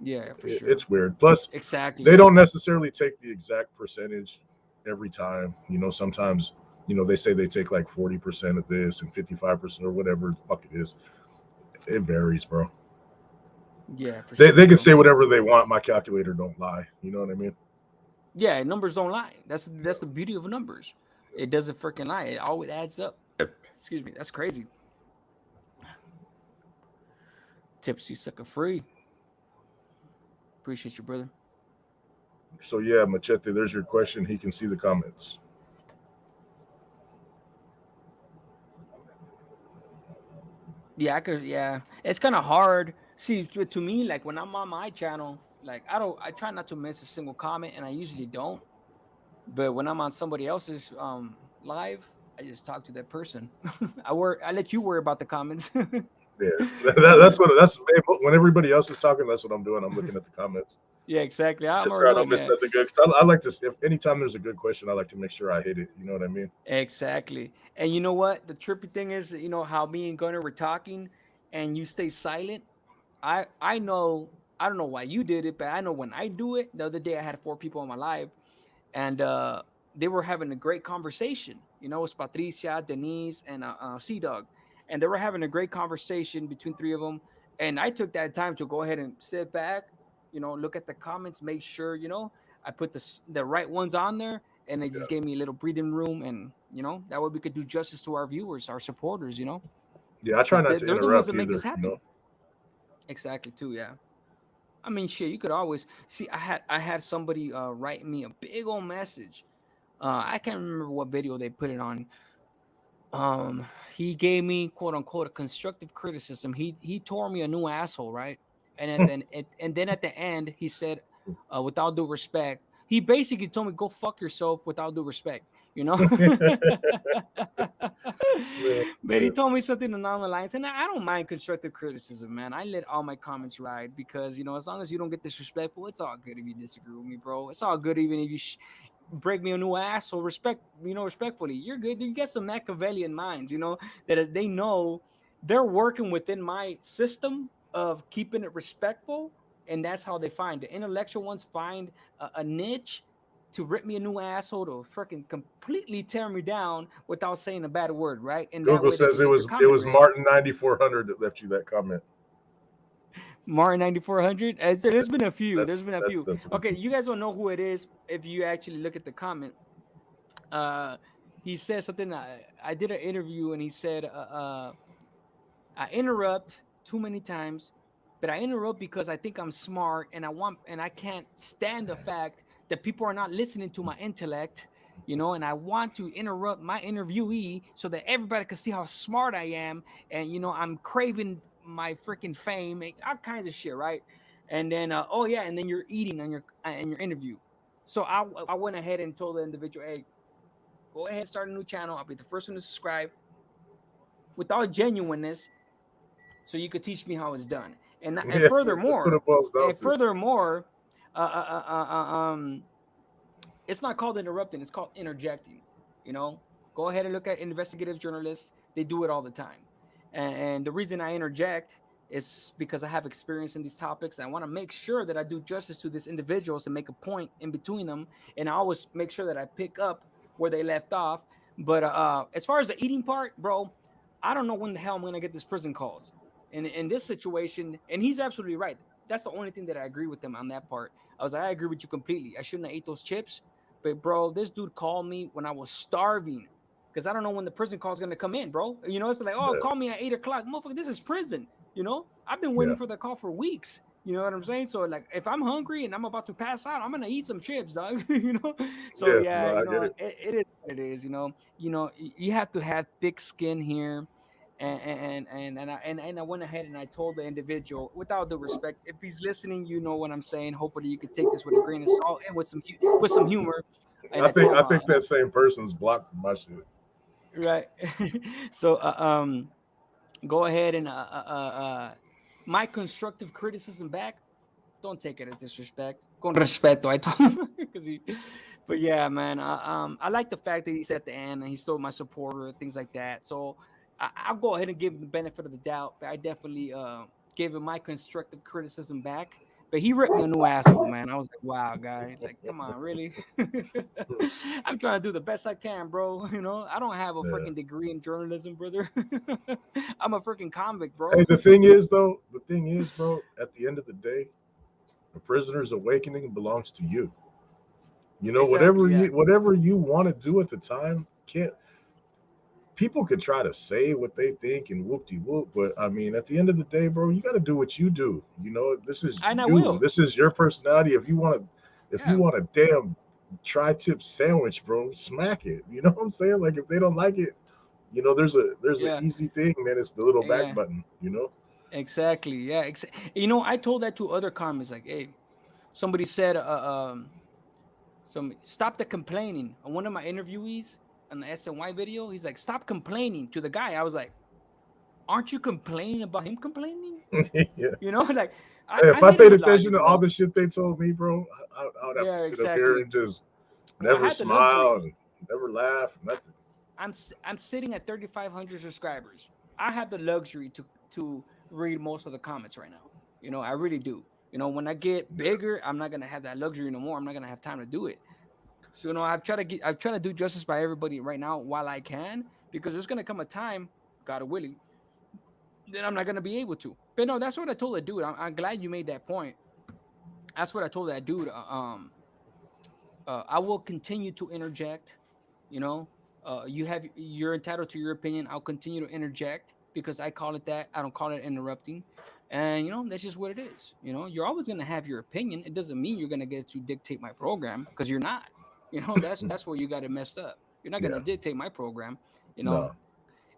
Yeah, for sure. it's weird. Plus, Exactly, they yeah. don't necessarily take the exact percentage every time. Sometimes they say they take like 40% of this and 55% or whatever the fuck it is. It varies, bro. Yeah, for They sure, can bro. say whatever they want. My calculator don't lie. You know what I mean? Yeah, numbers don't lie. That's the beauty of numbers. It doesn't freaking lie. It always adds up. Excuse me. That's crazy. Tipsy sucker free. Appreciate you, brother. So yeah, Machete, there's your question. He can see the comments. Yeah, I could. Yeah, it's kind of hard. See, to me, like when I'm on my channel, like I try not to miss a single comment, and I usually don't. But when I'm on somebody else's live, I just talk to that person. I let you worry about the comments. Yeah, that's when everybody else is talking. That's what I'm doing. I'm looking at the comments. Yeah, exactly. I'm Just so I already don't like miss that. nothing good. Because I like to, if anytime there's a good question, I like to make sure I hit it. You know what I mean? Exactly. And you know what? The trippy thing is, how me and Gunnar were talking and you stay silent. I know I don't know why you did it, but I know when I do it. The other day I had 4 people on my live, and they were having a great conversation. It's Patricia, Denise, and Sea Dog, and they were having a great conversation between three of them. And I took that time to go ahead and sit back, look at the comments, make sure I put the right ones on there, and it just Yeah. gave me a little breathing room, and that way we could do justice to our viewers, our supporters, Yeah, I try because not to they're the ones interrupt that make this either. happen. Exactly, too. Yeah. I mean, shit, you could always see. I had somebody write me a big old message. I can't remember what video they put it on. Um, he gave me quote unquote a constructive criticism. He tore me a new asshole, right? And then at the end, he said, "Without due respect," he basically told me, "Go fuck yourself." Without due respect, you know. But he told me something along the lines, and I don't mind constructive criticism, man. I let all my comments ride because, you know, as long as you don't get disrespectful, it's all good if you disagree with me, bro. It's all good even if you break me a new ass or respectfully. You're good. You get some Machiavellian minds, you know, that as they know they're working within my system of keeping it respectful, and that's how they find the intellectual ones find a niche to rip me a new asshole to freaking completely tear me down without saying a bad word, right? And that Google way they says can it get their was comment rate. Martin 9400 that left you that comment. Martin 9400. There's been a few. That's Okay, you guys don't know who it is if you actually look at the comment. He said something. I did an interview and he said, I interrupt too many times, but I interrupt because I think I'm smart and I can't stand the fact that people are not listening to my intellect, you know, and I want to interrupt my interviewee so that everybody can see how smart I am. And, you know, I'm craving my freaking fame, all kinds of shit, right? And then, oh yeah, and then you're eating on your in your interview. So I went ahead and told the individual, hey, go ahead and start a new channel. I'll be the first one to subscribe with all genuineness, so you could teach me how it's done. And that's what it boils down to. furthermore, it's not called interrupting; it's called interjecting. You know, go ahead and look at investigative journalists; they do it all the time. And the reason I interject is because I have experience in these topics. I want to make sure that I do justice to these individuals and make a point in between them, and I always make sure that I pick up where they left off. But as far as the eating part, bro, I don't know when the hell I'm gonna get this prison calls. In this situation, and he's absolutely right. That's the only thing that I agree with him on that part. I was like, I agree with you completely. I shouldn't have ate those chips. But bro, this dude called me when I was starving. Because I don't know when the prison call is gonna come in, bro. You know, it's like, oh, call me at 8:00. Motherfucker, this is prison. You know, I've been waiting for the call for weeks. You know what I'm saying? So like, if I'm hungry and I'm about to pass out, I'm gonna eat some chips, dog. You know. So yeah, no, you know, it is what it is. You know, you have to have thick skin here. And I went ahead and I told the individual, without the respect, if he's listening, you know what I'm saying. Hopefully, you could take this with a grain of salt and with some humor. And I think that same person's blocked my shit. Right. So go ahead and my constructive criticism back. Don't take it as disrespect. Con respeto, I told him. But yeah, man. I like the fact that he's at the end and he's still my supporter, things like that. So I'll go ahead and give him the benefit of the doubt. But I definitely gave him my constructive criticism back. But he ripped me a new asshole, man. I was like, wow, guy. Like, come on, really? I'm trying to do the best I can, bro. You know, I don't have a freaking degree in journalism, brother. I'm a freaking convict, bro. Hey, the thing is, bro, at the end of the day, the prisoner's awakening belongs to you. You know, Exactly, whatever you want to do at the time, people could try to say what they think and whoop-de-whoop, but I mean, at the end of the day, bro, you got to do what you do. You know, this is and I you. will. This is your personality. If you want a damn tri-tip sandwich, bro, smack it. You know what I'm saying? Like, if they don't like it, you know, there's an easy thing, man. It's the little back button. You know. Exactly. Yeah. You know, I told that to other comments. Like, hey, somebody said, stop the complaining. On one of my interviewees on the SNY video, he's like, stop complaining to the guy. I was like, aren't you complaining about him complaining? Yeah. You know, like, if I paid attention to all the shit they told me, bro, I would have to sit up here and just never smile and never laugh, nothing. I'm sitting at 3,500 subscribers. I have the luxury to read most of the comments right now. You know, I really do. You know, when I get bigger, I'm not gonna have that luxury no more. I'm not gonna have time to do it. So, you know, I'm trying to do justice by everybody right now while I can, because there's gonna come a time, God willing, that I'm not gonna be able to. But no, that's what I told the dude. I'm glad you made that point. That's what I told that dude. I will continue to interject. You know, you're entitled to your opinion. I'll continue to interject because I call it that. I don't call it interrupting. And you know, that's just what it is. You know, you're always gonna have your opinion. It doesn't mean you're gonna get to dictate my program, because you're not. You know, that's where you got it messed up. You're not gonna dictate my program. You know,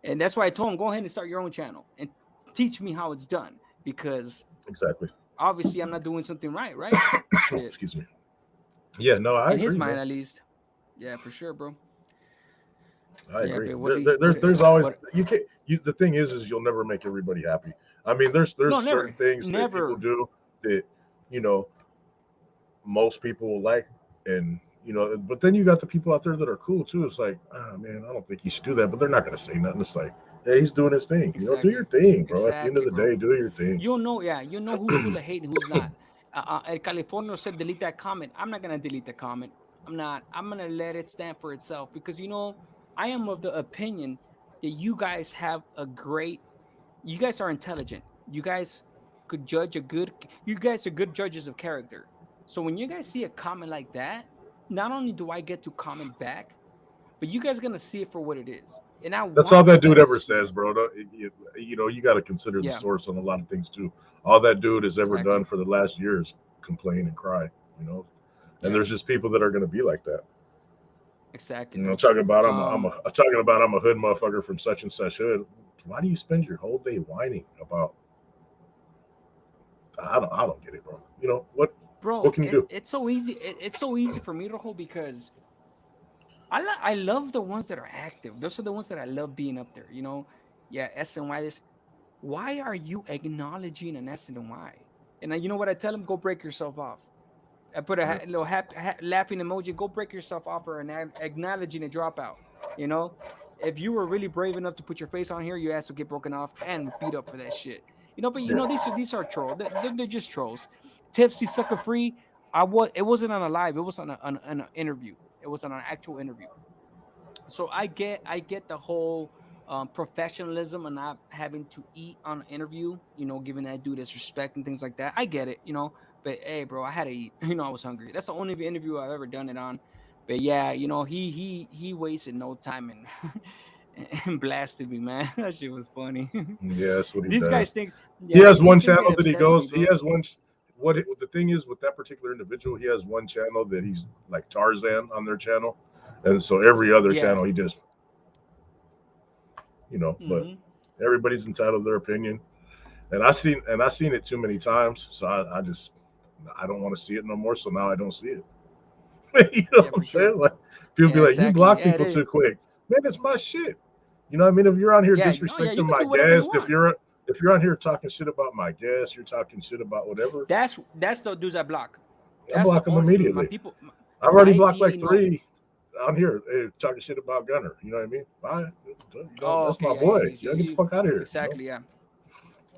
and that's why I told him, go ahead and start your own channel and teach me how it's done, because obviously I'm not doing something right. Excuse me. Yeah, no, I agree, in his mind, bro. at least. Yeah, for sure, bro. I Yeah, agree. but what do you There's always what you can't. The thing is you'll never make everybody happy. I mean, there's no, certain never. things that people Never. do that you know most people will like, and but then you got the people out there that are cool too. It's like, ah, man, I don't think you should do that, but they're not going to say nothing. It's like, hey, he's doing his thing. Do your Exactly. thing, bro. At the end of Exactly, the bro. day, do your thing. You'll know, yeah, you know who's full of hate and who's not. El Californio said delete that comment. I'm not gonna delete the comment. I'm not. I'm gonna let it stand for itself because I am of the opinion that you guys have a great. You guys are intelligent. You guys could judge a good. You guys are good judges of character. So when you guys see a comment like that, not only do I get to comment back, but you guys are gonna see it for what it is, and I That's all want you that dude guys to ever see it. says, bro. You got to consider the Yeah, source on a lot of things too. All that dude has ever done exactly. for the last year is complain and cry. You know, and Yeah, there's just people that are going to be like that. exactly, bro. Talking about Um, I'm a hood motherfucker from such and such hood. Why do you spend your whole day whining about? I don't get it, bro. What bro, can you do? it's so easy. It's so easy for me to hold because I love the ones that are active. Those are the ones that I love being up there. Yeah, SNY. This. Why are you acknowledging an SNY? And you know what I tell them? Go break yourself off. I put a Yeah, little laughing emoji. Go break yourself off for acknowledging a dropout. You know, if you were really brave enough to put your face on here, your ass would get broken off and beat up for that shit. But yeah. these are trolls. They're just trolls. Tipsy sucker free. It wasn't on a live. It was on an interview. It was on an actual interview. So I get the whole professionalism and not having to eat on an interview, giving that dude his respect and things like that. I get it. But hey, bro, I had to eat. I was hungry. That's the only interview I've ever done it on. But yeah, he wasted no time and blasted me, man. That shit was funny. Yeah, that's what he These does. guys think, He yeah, has they one think that channel that he upsets me, goes. He bro. has one. The thing is with that particular individual, he has one channel that he's like Tarzan on their channel, and so every other Yeah. channel he just But Hmm. everybody's entitled to their opinion, and I seen it too many times, so I don't want to see it no more. So now I don't see it. You know Yeah, what I'm for sure. saying? Like people be Yeah, like, you exactly. block Yeah, it people is. too quick. Man, it's my shit. You know what I mean? If you're on here Yeah. Oh, yeah. You disrespecting can my do whatever you guest, want. if you're on here talking shit about my guest, you're talking shit about whatever, That's the dudes I block. I That's the block them only my immediately. people. I've already My blocked like PA no. three on here talking shit about Gunner. You know what I mean? Bye. Oh, That's okay, my yeah, yeah, boy. Get the you fuck out of here. exactly, yeah,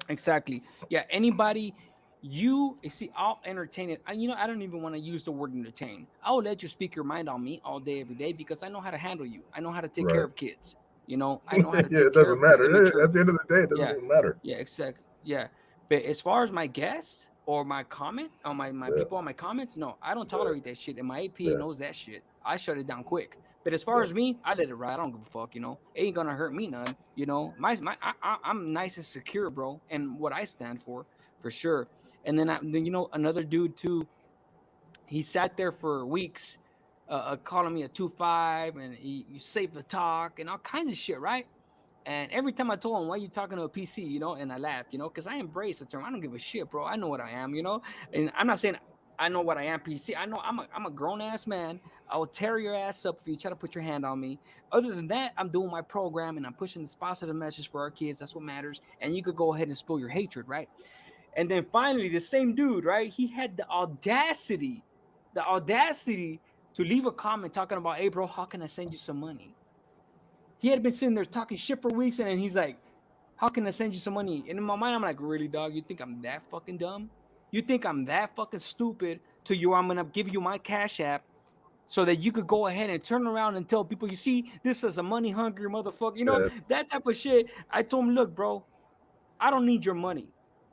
exactly, yeah. Anybody, you see, I'll entertain it. I don't even want to use the word entertain. I'll let you speak your mind on me all day, every day because I know how to handle you. I know how to take care Right. of kids. I know how to Yeah, take it care doesn't of matter. immature. At the end of the day, it doesn't Yeah, even matter. yeah, exactly. Yeah. But as far as my guests or my comment on my Yeah, people on my comments, no, I don't yeah, tolerate that shit. And my APA yeah, knows that shit. I shut it down quick. But as far yeah. as me, I let it ride. I don't give a fuck. It ain't gonna hurt me none. I'm nice and secure, bro, and what I stand for sure. And then another dude too. He sat there for weeks, calling me a 2-5, and he saved the talk and all kinds of shit, right? And every time I told him, why are you talking to a PC, and I laughed, because I embrace the term. I don't give a shit, bro. I know what I am. And I'm not saying I know what I am PC. I know I'm a grown ass man. I will tear your ass up if you try to put your hand on me. Other than that, I'm doing my program and I'm pushing this positive message for our kids. That's what matters. And you could go ahead and spill your hatred, right? And then finally, the same dude, right? He had the audacity to leave a comment talking about, hey, bro, how can I send you some money? He had been sitting there talking shit for weeks, and then he's like, how can I send you some money? And in my mind, I'm like, really, dog? You think I'm that fucking dumb? You think I'm that fucking stupid to you? I'm gonna give you my Cash App so that you could go ahead and turn around and tell people, you see, this is a money hungry motherfucker. Yeah. That type of shit. I told him, look, bro, I don't need your money.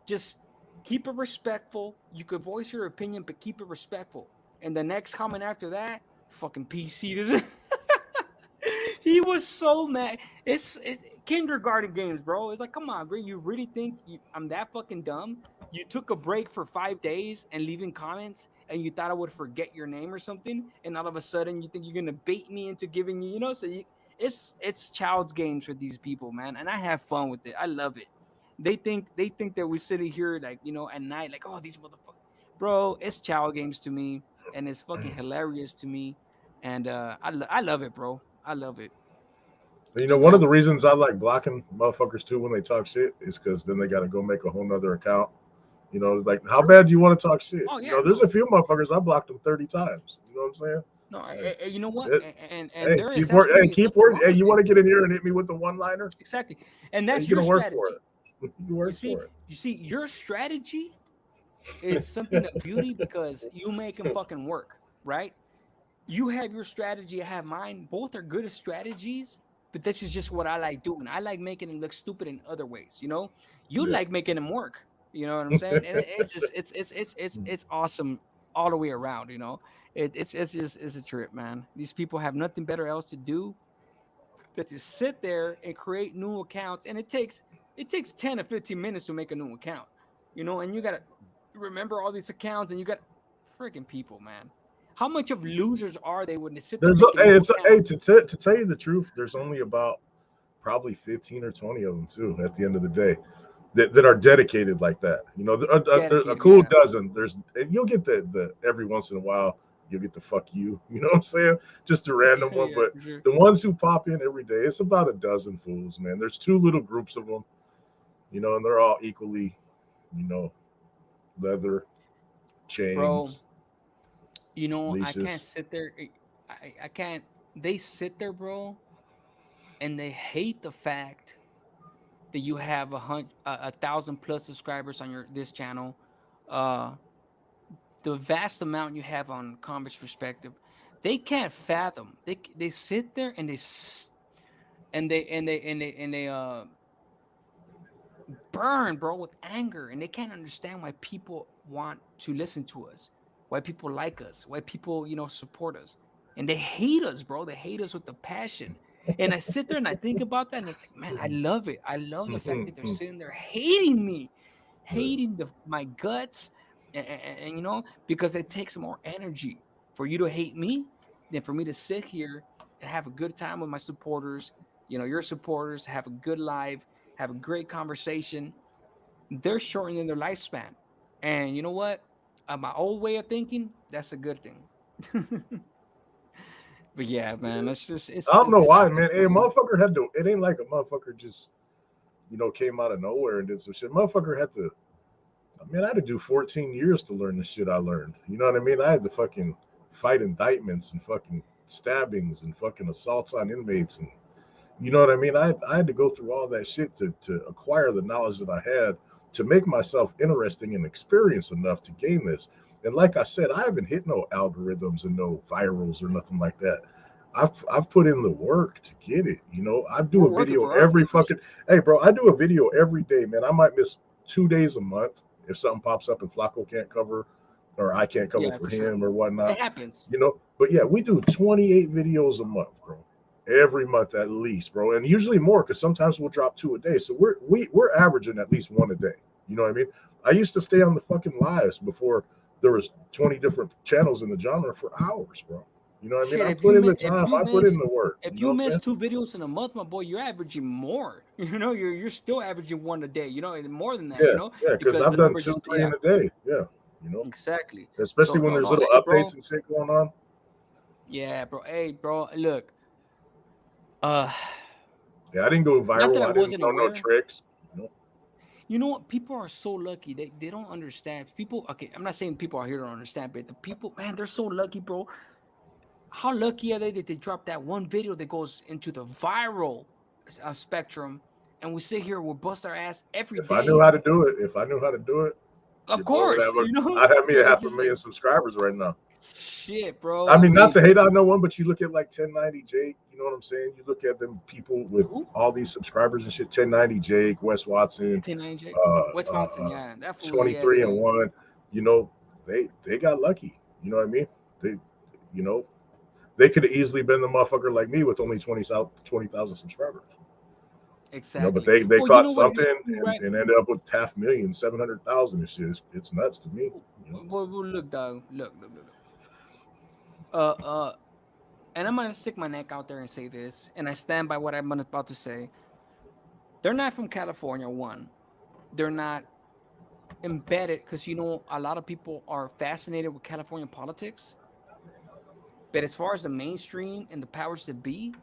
Just keep it respectful. You could voice your opinion, but keep it respectful. And the next comment after that, fucking PC. He was so mad. It's kindergarten games, bro. It's like, come on, bro. You really think I'm that fucking dumb? You took a break for 5 days and leaving comments, and you thought I would forget your name or something, and all of a sudden you think you're gonna bait me into giving you. So it's child's games for these people, man, and I have fun with it. I love it. They think that we sitting here like at night, like, oh, these motherfuckers, bro. It's child games to me, and it's fucking hilarious to me, and I love it, bro. I love it. You know, one of the reasons I like blocking motherfuckers too when they talk shit is because then they got to go make a whole nother account. You know, like how bad do you want to talk shit? Oh, yeah, you know, there's a few motherfuckers I blocked them 30 times. You know what I'm saying? No, Hey, you know what? And hey, there is keep working. Hey, actually keep nothing working. wrong Hey, with you it. want to get in here and hit me with the one-liner? Exactly, and Hey, that's you're your gonna work for strategy. it. You work You see, for it. your strategy is something of beauty because you make them fucking work, right? You have your strategy, I have mine. Both are good strategies, but this is just what I like doing. I like making them look stupid in other ways. You know, you Yeah. like making them work. You know what I'm saying? And it's just it's awesome all the way around. You know, it's just it's a trip, man. These people have nothing better else to do than to sit there and create new accounts, and it takes 10 to 15 minutes to make a new account. You know, and you gotta remember all these accounts, and you got freaking people, man. How much of losers are they when they sit there There's a, making hey, new it's a, hey accounts? to tell you the truth, there's only about probably 15 or 20 of them too at the end of the day that are dedicated like that. You know, a Dedicated, cool yeah. dozen. And you'll get the every once in a while you'll get the fuck you. You know what I'm saying? Just a random one, Yeah, but for sure. the ones who pop in every day, it's about a dozen fools, man. There's two little groups of them, you know, and they're all equally, you know, leather Bro, chains, I can't leashes. sit there. I can't. They sit there, bro, and they hate the fact that you have 1,000 plus subscribers on your this channel. Uh, the vast amount you have on Convex Perspective, they can't fathom. They sit there and they burn, bro, with anger, and they can't understand why people want to listen to us, why people like us, why people support us, and they hate us, bro. They hate us with the passion. And I sit there and I think about that, and it's like, man, I love it. I love the fact that they're sitting there hating me, hating my guts, and because it takes more energy for you to hate me than for me to sit here and have a good time with my supporters. Your supporters, have a good live, have a great conversation. They're shortening their lifespan. And you know what? My old way of thinking, that's a good thing. But yeah, man, it's just I don't know it's why, fucking man. Hey, a funny. motherfucker had to. It ain't like a motherfucker just came out of nowhere and did some shit. Motherfucker had to. I mean, I had to do 14 years to learn the shit I learned. You know what I mean? I had to fucking fight indictments and fucking stabbings and fucking assaults on inmates and you know what I mean? I had to go through all that shit to acquire the knowledge that I had to make myself interesting and experienced enough to gain this. And like I said, I haven't hit no algorithms and no virals or nothing like that. I've put in the work to get it. You know, I do We're a working video for our every viewers. fucking hey bro, I do a video every day, man. I might miss 2 days a month if something pops up and Flacco can't cover or I can't cover Yeah, for for sure. him or whatnot. It happens. You know, but yeah, we do 28 videos a month, bro. Every month at least, bro, and usually more because sometimes we'll drop 2 a day. So we're averaging at least one a day. You know what I mean? I used to stay on the fucking lives before there was 20 different channels in the genre for hours, bro. You know what I mean? Shit, I if you put in miss the time, I put in the work. if You know you what I'm miss saying? 2 videos in a month, my boy, you're averaging more. You're still averaging one a day. And more than that. Yeah, yeah, because Because I've the done number two, just three in a day. Yeah, you know, exactly. especially So when no, there's no, little hey, bro. updates and shit going on. Yeah, bro. Hey, bro. Look, uh, Yeah, I didn't go not that viral. I I didn't wasn't know no aware. tricks. You know? You know what? People are so lucky. They don't understand. People. Okay, I'm not saying people out here don't understand, but the people, man, they're so lucky, bro. How lucky are they that they dropped that one video that goes into the viral spectrum, and we sit here, we'll bust our ass every If I knew day. how to do it, if I knew how to do it, Of your boy would course, have I'd have me but a it's half a just like million subscribers right now. shit, bro. I I mean, not mean, to hate on no one, but you look at like 1090 Jake, you know what I'm saying? You look at them people with who? all these subscribers and shit, 1090 Jake, Wes Watson, 1090J, uh, West Watson, yeah, that fool, yeah, 23 and yeah. 1, you know, they got lucky. You know what I mean? They, you know, they could have easily been the motherfucker like me with only 20,000 subscribers. You know, but Exactly. they Well, you caught know what? something You're and, right. and ended up with 500,000, 700,000 and shit. It's nuts to me. You know, Well, look, dog. Look. Uh, uh, and I'm gonna stick my neck out there and say this, and I stand by what I'm about to say. They're not from California. One, they're not embedded because a lot of people are fascinated with California politics. But as far as the mainstream and the powers that be,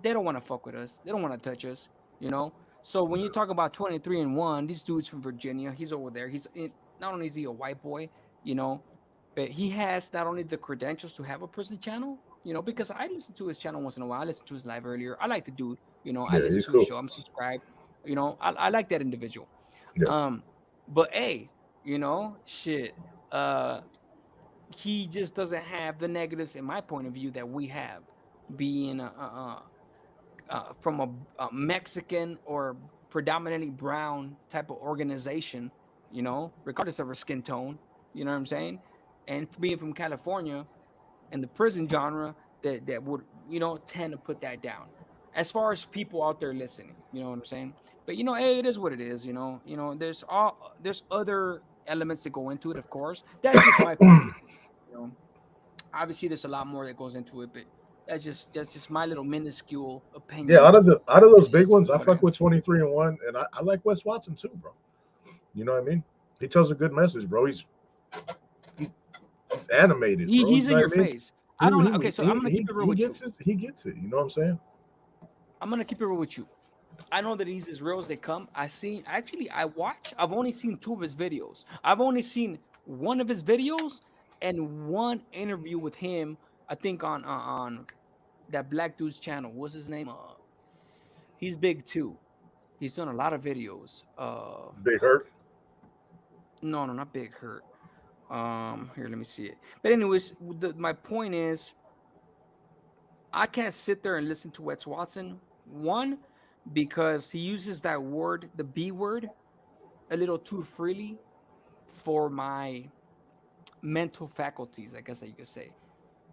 they don't want to fuck with us. They don't want to touch us, you know. So when you talk about 23 and 1, this dude's from Virginia. He's over there. Not only is he a white boy, you know, but he has not only the credentials to have a prison channel, you know, because I listen to his channel once in a while. I listened to his live earlier. I like the dude, you know. I Yeah, listen he's to his cool. show. I'm subscribed, you know. I like that individual. Yeah. But hey, you know, shit. He just doesn't have the negatives, in my point of view, that we have, being from a Mexican or predominantly brown type of organization, you know, regardless of her skin tone. You know what I'm saying? And being from California and the prison genre, that would, you know, tend to put that down. As far as people out there listening, you know what I'm saying? But you know, hey, it is what it is. You know, there's other elements that go into it, of course. That's just my point of view. You know, obviously there's a lot more that goes into it, but that's just my little minuscule Yeah, opinion out of those big as to ones, I what I fuck with 23 and 1, and I like Wes Watson too, bro. You know what I mean? He tells a good message, bro. He, he's animated, bro. he's You know in your what I mean? face. I don't Okay, so I'm gonna keep it real He with you. gets it. He gets it. You know what I'm saying? I'm gonna keep it real with you. I know that he's as real as they come. I've only seen 2 of his videos. I've only seen one of his videos and one interview with him. I think on that black dude's channel. What's his name? He's big too. He's done a lot of videos. Big Fuck. Hurt. No, not Big Hurt. Here, let me see it. But anyways, my point is, I can't sit there and listen to Wes Watson. One, because he uses that word, the B word, a little too freely for my mental faculties, I guess that you could say.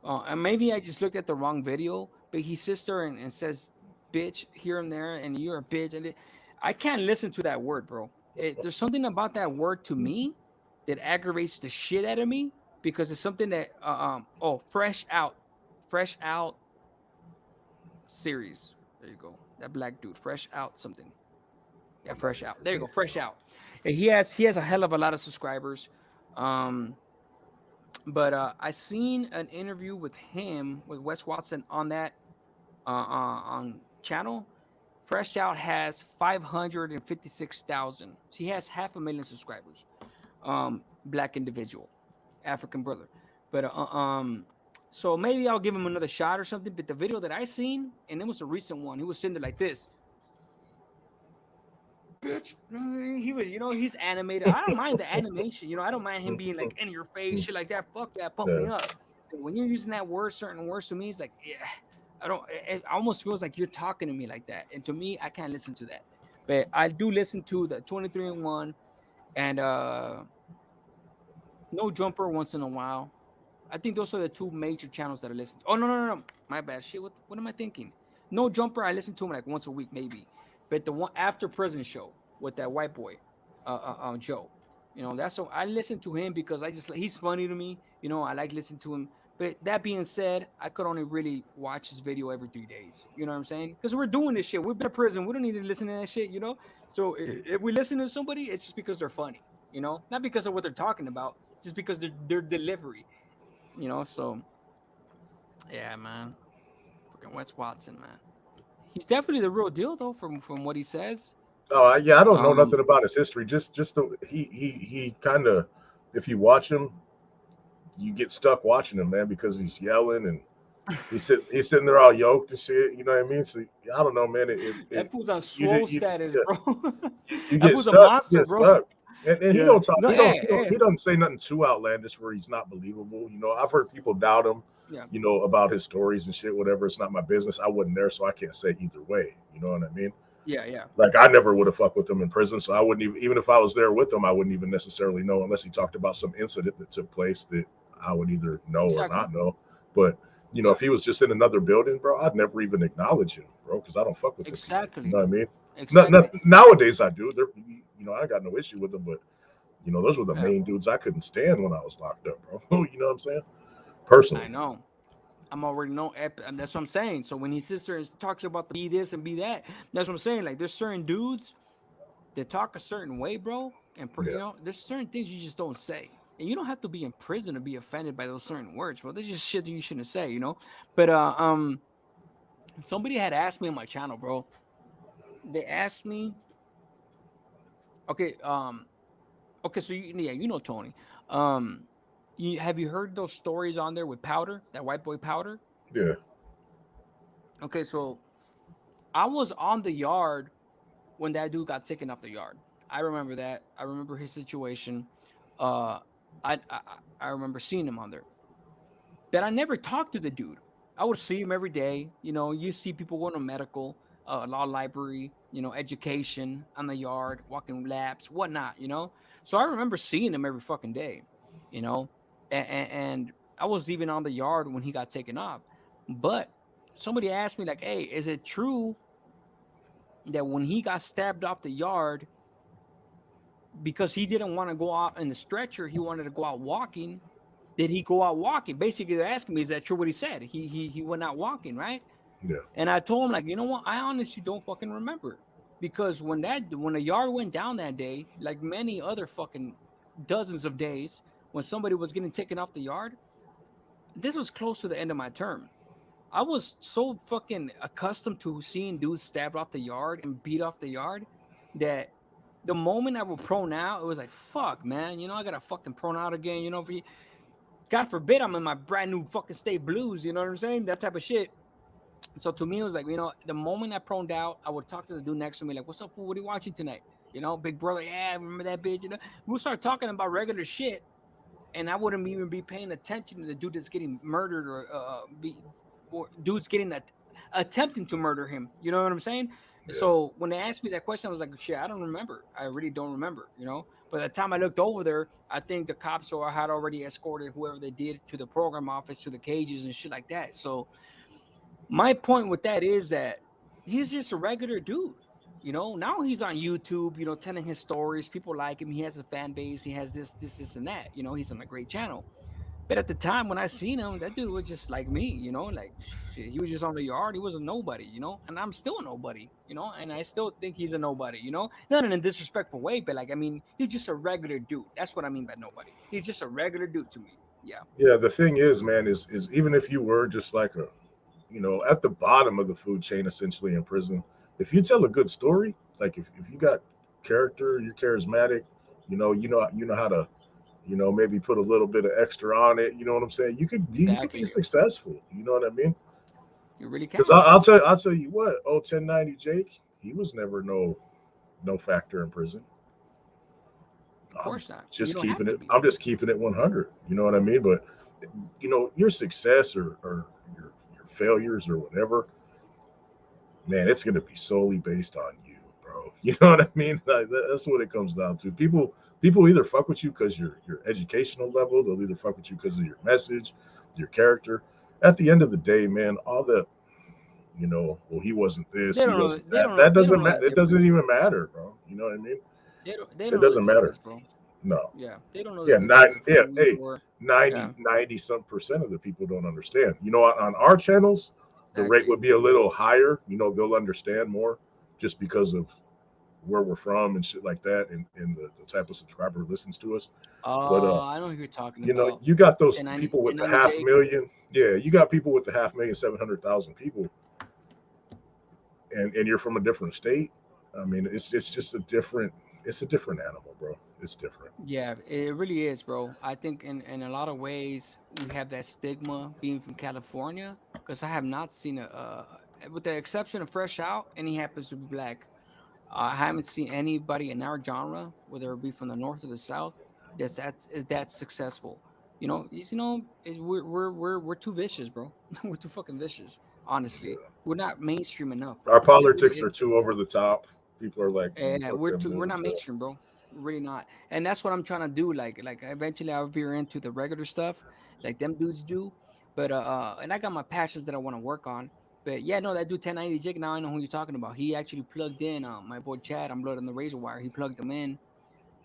And maybe I just looked at the wrong video, but he sits there and says bitch here and there, and you're a bitch. I can't listen to that word, bro. There's something about that word to me that aggravates the shit out of me, because it's something that, fresh out series. There you go. That black dude, fresh out something. Yeah, fresh out. There you go, fresh out. And he has a hell of a lot of subscribers. Um, but I seen an interview with him with Wes Watson on that on channel. Fresh Out has 556,000. He has 500,000 subscribers. Black individual, African brother. But so maybe I'll give him another shot or something. But the video that I seen, and it was a recent one, he was sitting there like this. Bitch. He was, you know, he's animated. I don't mind the animation. You know, I don't mind him being like in your face, shit like that. Fuck that, pump me up. But when you're using that word, certain words to me, it's like, yeah, I don't. It almost feels like you're talking to me like that, and to me, I can't listen to that. But I do listen to the 23 and 1 and No Jumper once in a while. I think those are the 2 major channels that I listen to. Oh no, my bad. Shit, what am I thinking? No Jumper, I listen to him like once a week maybe. But the one after prison show with that white boy, Joe, you know, that's so I listen to him because he's funny to me. You know, I like listening to him. But that being said, I could only really watch his video every 3 days. You know what I'm saying? Because we're doing this shit. We've been in prison. We don't need to listen to that shit. You know. So if we listen to somebody, it's just because they're funny. You know, not because of what they're talking about, just because their delivery. You know, so yeah, man. Fucking Wes Watson, man. He's definitely the real deal, though, from what he says. Oh yeah, I don't know Um, nothing about his history. He kind of, if you watch him, you get stuck watching him, man, because he's yelling and he's sitting there all yoked and shit. You know what I mean? So I don't know, man. that fool's on swole status, yeah, bro. you That get fool's a stuck. monster, Get bro. stuck. And he Yeah. don't talk. No, He doesn't say nothing too outlandish where he's not believable. You know, I've heard people doubt him. Yeah. You know, about his stories and shit. Whatever. It's not my business. I wasn't there, so I can't say either way. You know what I mean? Yeah. Like I never would have fucked with him in prison, so I wouldn't even if I was there with him, I wouldn't even necessarily know unless he talked about some incident that took place that I would either know or not know. But you know, if he was just in another building, bro, I'd never even acknowledge him, bro, because I don't fuck with Exactly. him. You know what I mean? Exactly. Nowadays I do. You know, I got no issue with them, but you know, those were the Yeah. main dudes I couldn't stand when I was locked up, bro. You know what I'm saying? Personally. I know. I'm already know, and that's what I'm saying. So when he sits there and talks about the be this and be that, that's what I'm saying. Like there's certain dudes that talk a certain way, bro, and you know, there's certain things you just don't say, and you don't have to be in prison to be offended by those certain words, bro. There's just shit that you shouldn't say, you know. But Somebody had asked me on my channel, bro. They asked me, okay, okay, so you know Tony. Have you heard those stories on there with Powder, that white boy Powder? Yeah. Okay, so I was on the yard when that dude got taken off the yard. I remember that. I remember his situation. Uh, I I remember seeing him on there, but I never talked to the dude. I would see him every day. You know, you see people going to medical, law library, you know, education on the yard, walking labs, whatnot. You know, so I remember seeing him every fucking day. You know, and I was even on the yard when he got taken off. But somebody asked me like, "Hey, is it true that when he got stabbed off the yard because he didn't want to go out in the stretcher, he wanted to go out walking? Did he go out walking?" Basically, they're asking me, "Is that true what he said? He went out walking, right?" Yeah. And I told him, like, you know what? I honestly don't fucking remember, because when the yard went down that day, like many other fucking dozens of days, when somebody was getting taken off the yard, this was close to the end of my term. I was so fucking accustomed to seeing dudes stabbed off the yard and beat off the yard that the moment I would prone out, it was like, fuck, man, you know, I gotta fucking prone out again, you know, God forbid I'm in my brand new fucking state blues, you know what I'm saying? That type of shit. So to me, it was like, you know, the moment I proned out, I would talk to the dude next to me, like, "What's up, fool? What are you watching tonight?" You know, big brother, yeah, remember that bitch? You know, we'll start talking about regular shit, and I wouldn't even be paying attention to the dude that's getting murdered, or dudes getting attempting to murder him. You know what I'm saying? Yeah. So when they asked me that question, I was like, shit, I don't remember. I really don't remember. You know. By the time I looked over there, I think the cops had already escorted whoever they did to the program office, to the cages and shit like that. So my point with that is that he's just a regular dude. You know, now he's on YouTube, you know, telling his stories. People like him. He has a fan base. He has this, and that. You know, he's on a great channel. But at the time when I seen him, that dude was just like me, you know, like shit, he was just on the yard. He was a nobody, you know, and I'm still a nobody, you know, and I still think he's a nobody, you know, not in a disrespectful way, but like, I mean, he's just a regular dude. That's what I mean by nobody. He's just a regular dude to me. Yeah. Yeah. The thing is, man, is even if you were just like a, you know, at the bottom of the food chain, essentially in prison, if you tell a good story, like if you got character, you're charismatic, you know how to, maybe put a little bit of extra on it. You know what I'm saying? You could be Exactly. successful. You know what I mean? You really Because can. I'll tell you what. Oh, 1090 Jake, he was never no factor in prison. Of I'm course not. You don't have to be. I'm just keeping it 100. You know what I mean? But your success or your failures or whatever, man, it's gonna be solely based on you, bro. You know what I mean? Like, that's what it comes down to. People either fuck with you because your educational level, they'll either fuck with you because of your message, your character. At the end of the day, man, all the well, he wasn't this, They he don't know. wasn't They that. don't know. That They don't doesn't know the matter. It doesn't difference. even matter, bro. You know what I mean? They It don't know the doesn't matter. difference, bro. No. Yeah, they don't know the Yeah, difference of yeah, who you hey, were. 90, Yeah, 90 some percent of the people don't understand. On our channels, the rate exactly. would be a little higher. They'll understand more just because of where we're from and shit like that, and the type of subscriber who listens to us. But I know who you're talking about. you got those 1090, people with the 1090 half Jake. million. Yeah, you got people with the 500,000, 700,000 people, and you're from a different state. I mean, it's just a different animal, bro. It's different. Yeah, it really is, bro. I think in a lot of ways we have that stigma being from California, because I have not seen with the exception of Fresh Out, and he happens to be black. I haven't seen anybody in our genre, whether it be from the north or the south, that's successful. We're too vicious, bro. We're too fucking vicious. Honestly, Yeah. we're not mainstream enough, Our bro. It really politics is. are too over the top. People are like, "Mm, Yeah, fuck we're them too. We're not dudes." mainstream, bro. We're really not. And that's what I'm trying to do. Like eventually I'll veer into the regular stuff, like them dudes do. But and I got my passions that I want to work on. But yeah, no, that dude 1090 Jake. Now I know who you're talking about. He actually plugged in my boy Chad on Blood on the Razor Wire. He plugged him in,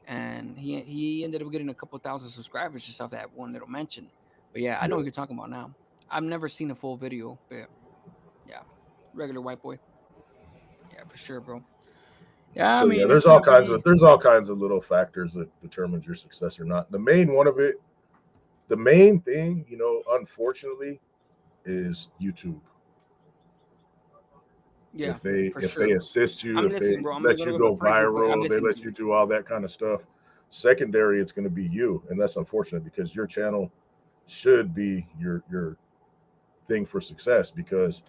and he ended up getting a couple thousand subscribers just off that one little mention. But yeah, I know Yeah. what you're talking about now. I've never seen a full video, but yeah, regular white boy. Yeah, for sure, bro. Yeah, I So yeah, mean it's gonna be. there's all kinds of little factors that determines your success or not. The main thing, unfortunately, is YouTube. Yeah, if for they sure. assist you, I'm if they listening, bro. I'm let gonna you go to my go friends real quick. I'm viral, they listening to let you you. do all that kind of stuff. Secondary, it's going to be you, and that's unfortunate because your channel should be your thing for success. Because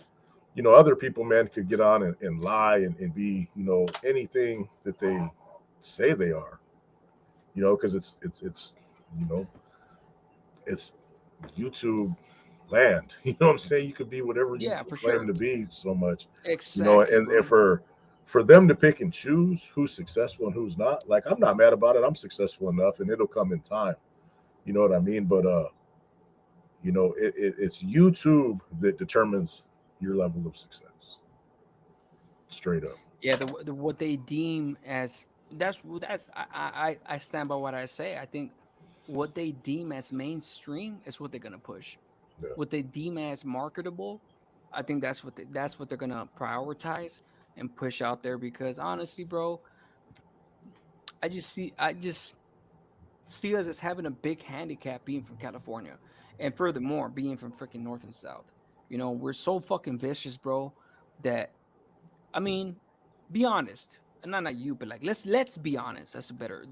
other people, man, could get on and lie and be anything that they say they are. Because it's you know it's YouTube land. You know what I'm saying? You could be whatever you Yeah, for claim sure. to be so much. Exactly, And bro. for them to pick and choose who's successful and who's not, like, I'm not mad about it. I'm successful enough and it'll come in time. You know what I mean? But it's YouTube that determines your level of success. Straight up. Yeah, the what they deem as that's I stand by what I say. I think what they deem as mainstream is what they're gonna push. Yeah. What they deem as marketable, I think that's what they're gonna prioritize and push out there. Because honestly, bro, I just see us as having a big handicap being from California, and furthermore, being from freaking North and South. We're so fucking vicious, bro. That I mean, be honest. And not you, but like let's be honest. That's a better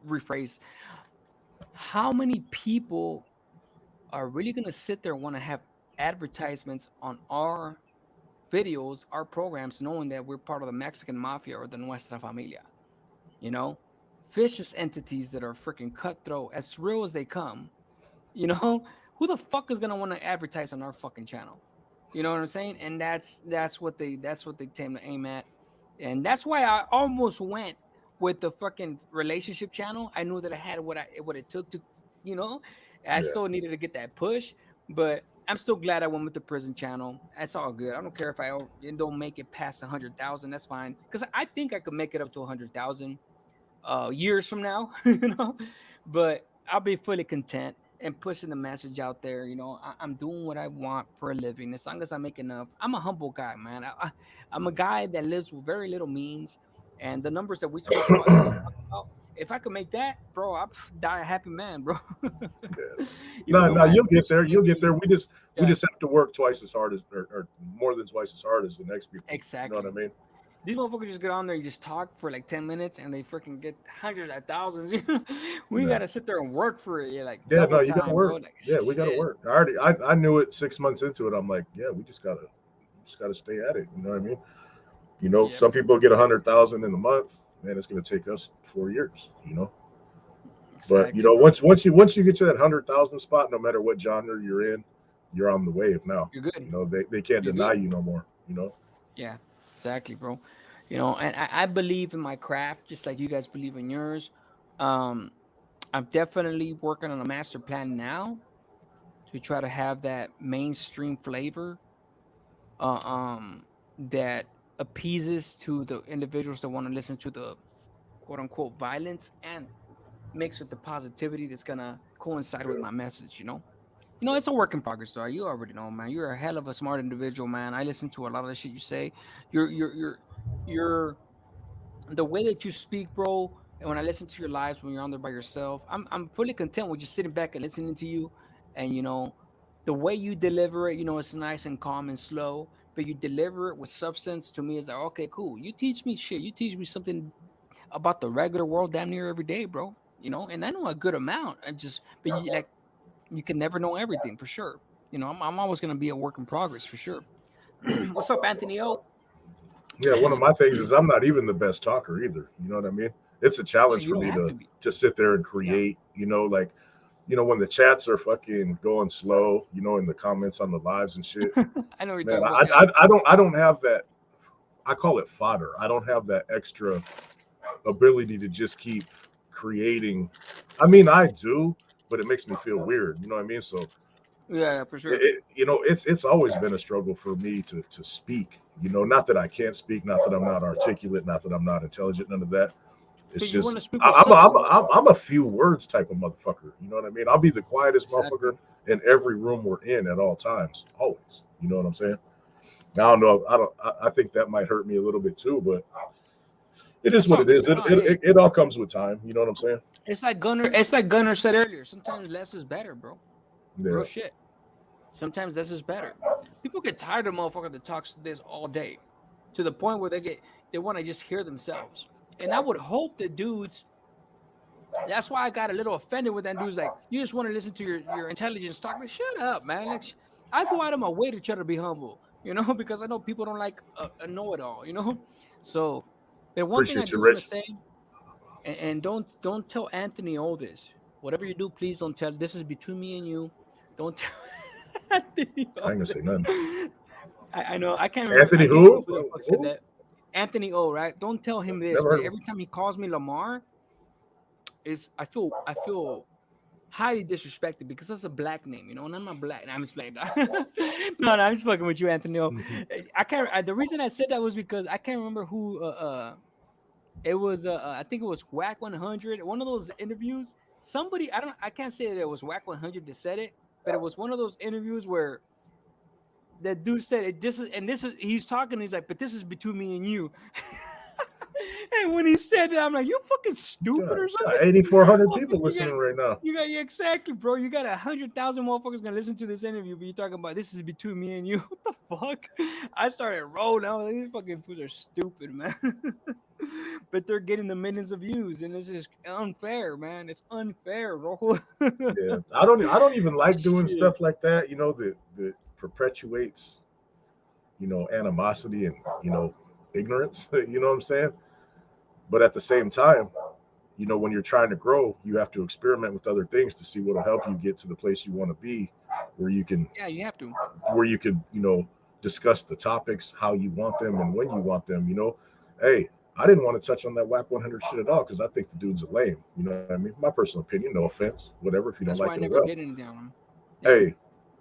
rephrase. How many people are really gonna sit there and want to have advertisements on our videos, our programs, knowing that we're part of the Mexican mafia or the Nuestra Familia? You know, vicious entities that are freaking cutthroat, as real as they come. You know, who the fuck is gonna want to advertise on our fucking channel? You know what I'm saying? And that's what they tend to aim at, and that's why I almost went with the fucking relationship channel. I knew that I had what it took to, you know, I Yeah. still needed to get that push, but I'm still glad I went with the prison channel. That's all good. I don't care if it don't make it past 100,000. That's fine, because I think I could make it up to 100,000 years from now, but I'll be fully content and pushing the message out there. I'm doing what I want for a living as long as I make enough. I'm a humble guy, man. I'm a guy that lives with very little means, and the numbers that we spoke about, you just talked about. If I could make that, bro, I'd die a happy man, bro. Yeah. Even though No, my you'll get ambition there. may You'll get there. be, We yeah, just have to work twice as hard as, or more than twice as hard as the next people. You know what exactly. I mean? These motherfuckers just get on there and just talk for like 10 minutes and they freaking get hundreds of thousands. We Yeah. gotta sit there and work for it. Yeah, like Yeah, no, double you gotta time, bro. work. Like Yeah, we gotta shit. work. I knew it 6 months into it. I'm like, yeah, we just gotta stay at it. You know what I mean? Yep. Some people get 100,000 in a month, and it's gonna take us 4 years. But Exactly, bro. once you get to that 100,000 spot, no matter what genre you're in, you're on the wave now. You're good. They can't You're deny good. you no more. Yeah, exactly, bro. And I believe in my craft just like you guys believe in yours. Um, I'm definitely working on a master plan now to try to have that mainstream flavor uh, um, that appeases to the individuals that want to listen to the quote unquote violence and mixed with the positivity that's gonna coincide with Yeah. my message. It's a work in progress, though. You already know, man. You're a hell of a smart individual, man. I listen to a lot of the shit you say. You're the way that you speak, bro. And when I listen to your lives when you're on there by yourself, I'm fully content with just sitting back and listening to you. And the way you deliver it, it's nice and calm and slow, but you deliver it with substance. To me, it's like, okay, cool. You teach me shit. You teach me something about the regular world damn near every day, bro. And I know a good amount. But you can never know everything for sure. I'm always gonna be a work in progress for sure. What's up, Anthony O? Yeah, one of my things is I'm not even the best talker either. You know what I mean? It's a Yeah, challenge you for don't me have to to be. to sit there and Yeah, create. Like, when the chats are fucking going slow, in the comments on the lives and shit. I know what you're Man, talking I about. Yeah, I, I don't I don't have that. I call it fodder. I don't have that extra ability to just keep creating. I mean, I do, but it makes me feel weird. You know what I mean? So yeah, for sure. it's always been a struggle for me to speak. Not that I can't speak, not that I'm not articulate, not that I'm not intelligent, none of that. It's But you want just to speak with I, I'm, a, I'm, substance, a, I'm bro. I'm a few words type of motherfucker. You know what I mean? I'll be the quietest motherfucker Exactly. in every room we're in at all times, always. You know what I'm saying? Now, I don't know. I think that might hurt me a little bit too, but it is That's what all it good. is. No, It, no, it, hey, it, it all comes with time. You know what I'm saying? it's like Gunner. It's like Gunner said earlier. Sometimes less is better, bro. Real Yeah. shit. Sometimes this is better. People get tired of motherfucker that talks this all day, to the point where they want to just hear themselves. And I would hope that dudes. That's why I got a little offended with that dude's like, you just want to listen to your intelligence talk. Like, shut up, man. Like, I go out of my way to try to be humble, because I know people don't like a know-it-all. So, the one thing I Appreciate you, do want to Rich. say, and don't tell Anthony all this. Whatever you do, please don't tell. This is between me and you. Don't tell Anthony I all ain't gonna this. say nothing. I know I can't remember. Anthony I can't remember who? who the fuck said Who? that. Anthony O, right? Don't tell him this, Never but heard of him. every time he calls me Lamar, I feel highly disrespected because that's a black name, and I'm not black. I'm just playing. No, I'm just fucking with you, Anthony. I can't. The reason I said that was because I can't remember who. It was. I think it was Whack 100. One of those interviews. Somebody. I can't say that it was Whack 100 that said it, but it was one of those interviews where that dude said this is, and this is. He's talking. He's like, but this is between me and you. And when he said that, I'm like, you're fucking stupid or Got something. 8,400 people You listening got, right now. yeah, exactly, bro. You got 100,000 motherfuckers gonna listen to this interview, but you're talking about this is between me and you. What the fuck? I started rolling. I was like, these fucking fools are stupid, man. But they're getting the millions of views, and this is unfair, man. It's unfair, bro. Yeah, I don't even like doing Shit. stuff like that. That perpetuates, animosity and ignorance. You know what I'm saying? But at the same time, when you're trying to grow, you have to experiment with other things to see what'll help you get to the place you want to be, where you can Yeah, you have to. discuss the topics how you want them and when you want them. Hey, I didn't want to touch on that WAP 100 shit at all because I think the dude's a lame. You know what I mean? My personal opinion, no offense, whatever. If you don't That's why like I it, never well, did anything on them. hey,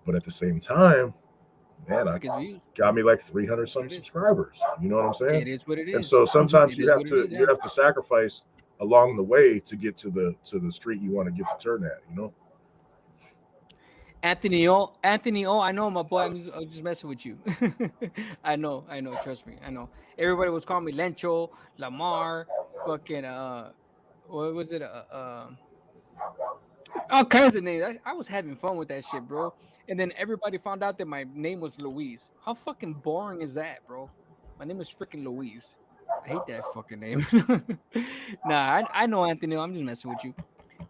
but at the same time, man, I Because views. got me like 300 some It is. subscribers. You know what I'm saying? It is what it is. And so sometimes It you is have what it to is, yeah. sacrifice along the way to get to the street you want to get to turn at. Anthony O, I know my boy. I'm just messing with you. I know. Trust me, I know. Everybody was calling me Lencho, Lamar, fucking what was it? All kinds of names. I was having fun with that shit, bro. And then everybody found out that my name was Luis. How fucking boring is that, bro? My name is freaking Luis. I hate that fucking name. Nah, I know, Anthony. I'm just messing with you.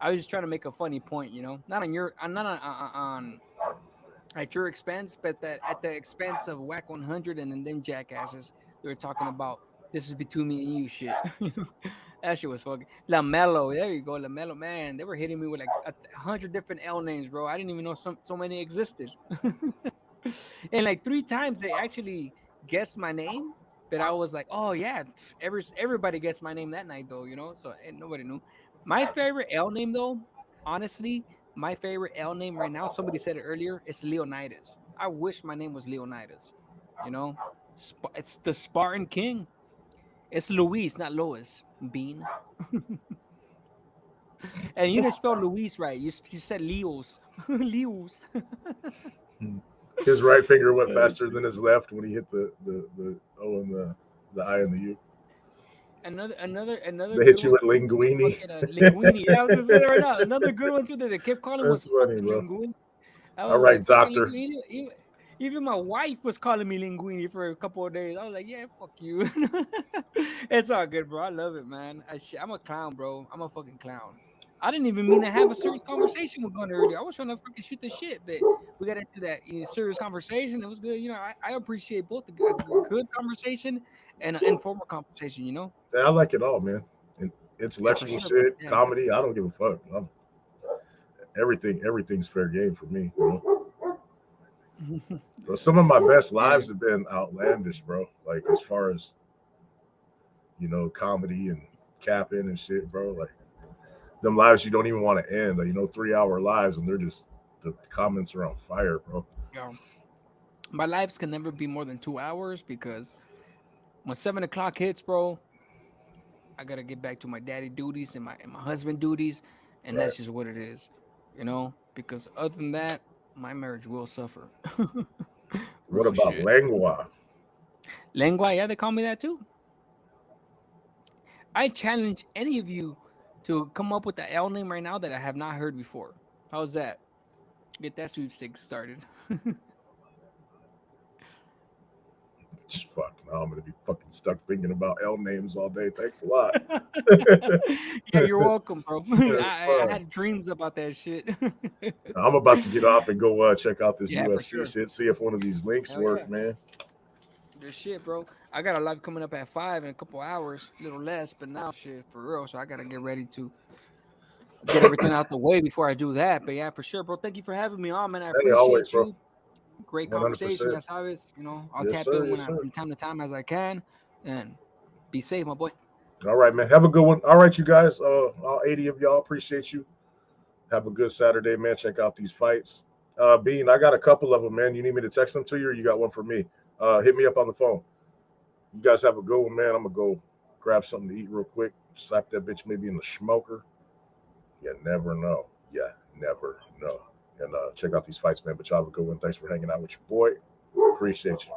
I was just trying to make a funny point, not on your, not on at your expense, but that at the expense of Whack 100 and then them jackasses. They were talking about this is between me and you shit. That shit was fucking Lamelo. There you go, Lamelo. Man, they were hitting me with like 100 different L names, bro. I didn't even know so many existed. And like 3 times they actually guessed my name, but I was like, oh yeah, everybody guessed my name that night though, So and nobody knew. My favorite L name though, honestly, my favorite L name right now, somebody said it earlier, it's Leonidas. I wish my name was Leonidas. You know, it's the Spartan King. It's Luis, not Lois. Bean. And you didn't spell Luis right. You said Leos. Leos. His right finger went faster than his left when he hit the O and the I and the U. Another They hit you with linguini. Linguini. Yeah, I was gonna say that right now. Another good one too that they kept calling That's was funny, fucking bro. Linguini. All right, doctor. Even my wife was calling me Linguini for a couple of days. I was like, yeah, fuck you. It's all good, bro. I love it, man. I'm a clown, bro. I'm a fucking clown. I didn't even mean to have a serious conversation with Gunner earlier. I was trying to fucking shoot the shit, but we got into that serious conversation. It was good. I appreciate both a good conversation and an informal conversation, Yeah, I like it all, man. And Yeah, for intellectual sure, bro. shit, Yeah. comedy. I don't give a fuck. Everything's fair game for me. But some of my best lives have been outlandish, bro. Like as far as comedy and capping and shit, bro. Like them lives you don't even want to end. Like, 3-hour lives, and they're just the comments are on fire, bro. Yeah. My lives can never be more than 2 hours because when 7 o'clock hits, bro, I gotta get back to my daddy duties and my husband duties, and Right. that's just what it is, Because other than that, my marriage will suffer. What Real about shit. lengua? Lengua, yeah, they call me that too. I challenge any of you to come up with the L name right now that I have not heard before. How's that? Get that sweepstakes started. Fuck, now I'm gonna be fucking stuck thinking about L names all day. Thanks a lot. Yeah, you're welcome, bro. Yeah, I fuck. had dreams about that shit. I'm about to get off and go check out this Yeah, for UFC sure. shit. See if one of these links Hell yeah. work, man. Good shit, bro. I got a live coming up at 5 in a couple hours, a little less, but now shit for real. So I gotta get ready to get everything out the way before I do that. But yeah, for sure, bro. Thank you for having me on, man. I Hey, always, appreciate bro. you. Great conversation, 100%. as always. You know, I'll Yes, tap sir. in Yes, when I sir. from time to time as I can, and be safe, my boy. All right, man. Have a good one. All right, you guys. All 80 of y'all, appreciate you. Have a good Saturday, man. Check out these fights. Bean, I got a couple of them, man. You need me to text them to you, or you got one for me? Hit me up on the phone. You guys have a good one, man. I'm gonna go grab something to eat real quick. Slap that bitch maybe in the smoker. You never know. Yeah, never know. And check out these fights, man. But y'all have a good one. Thanks for hanging out with your boy. Appreciate you.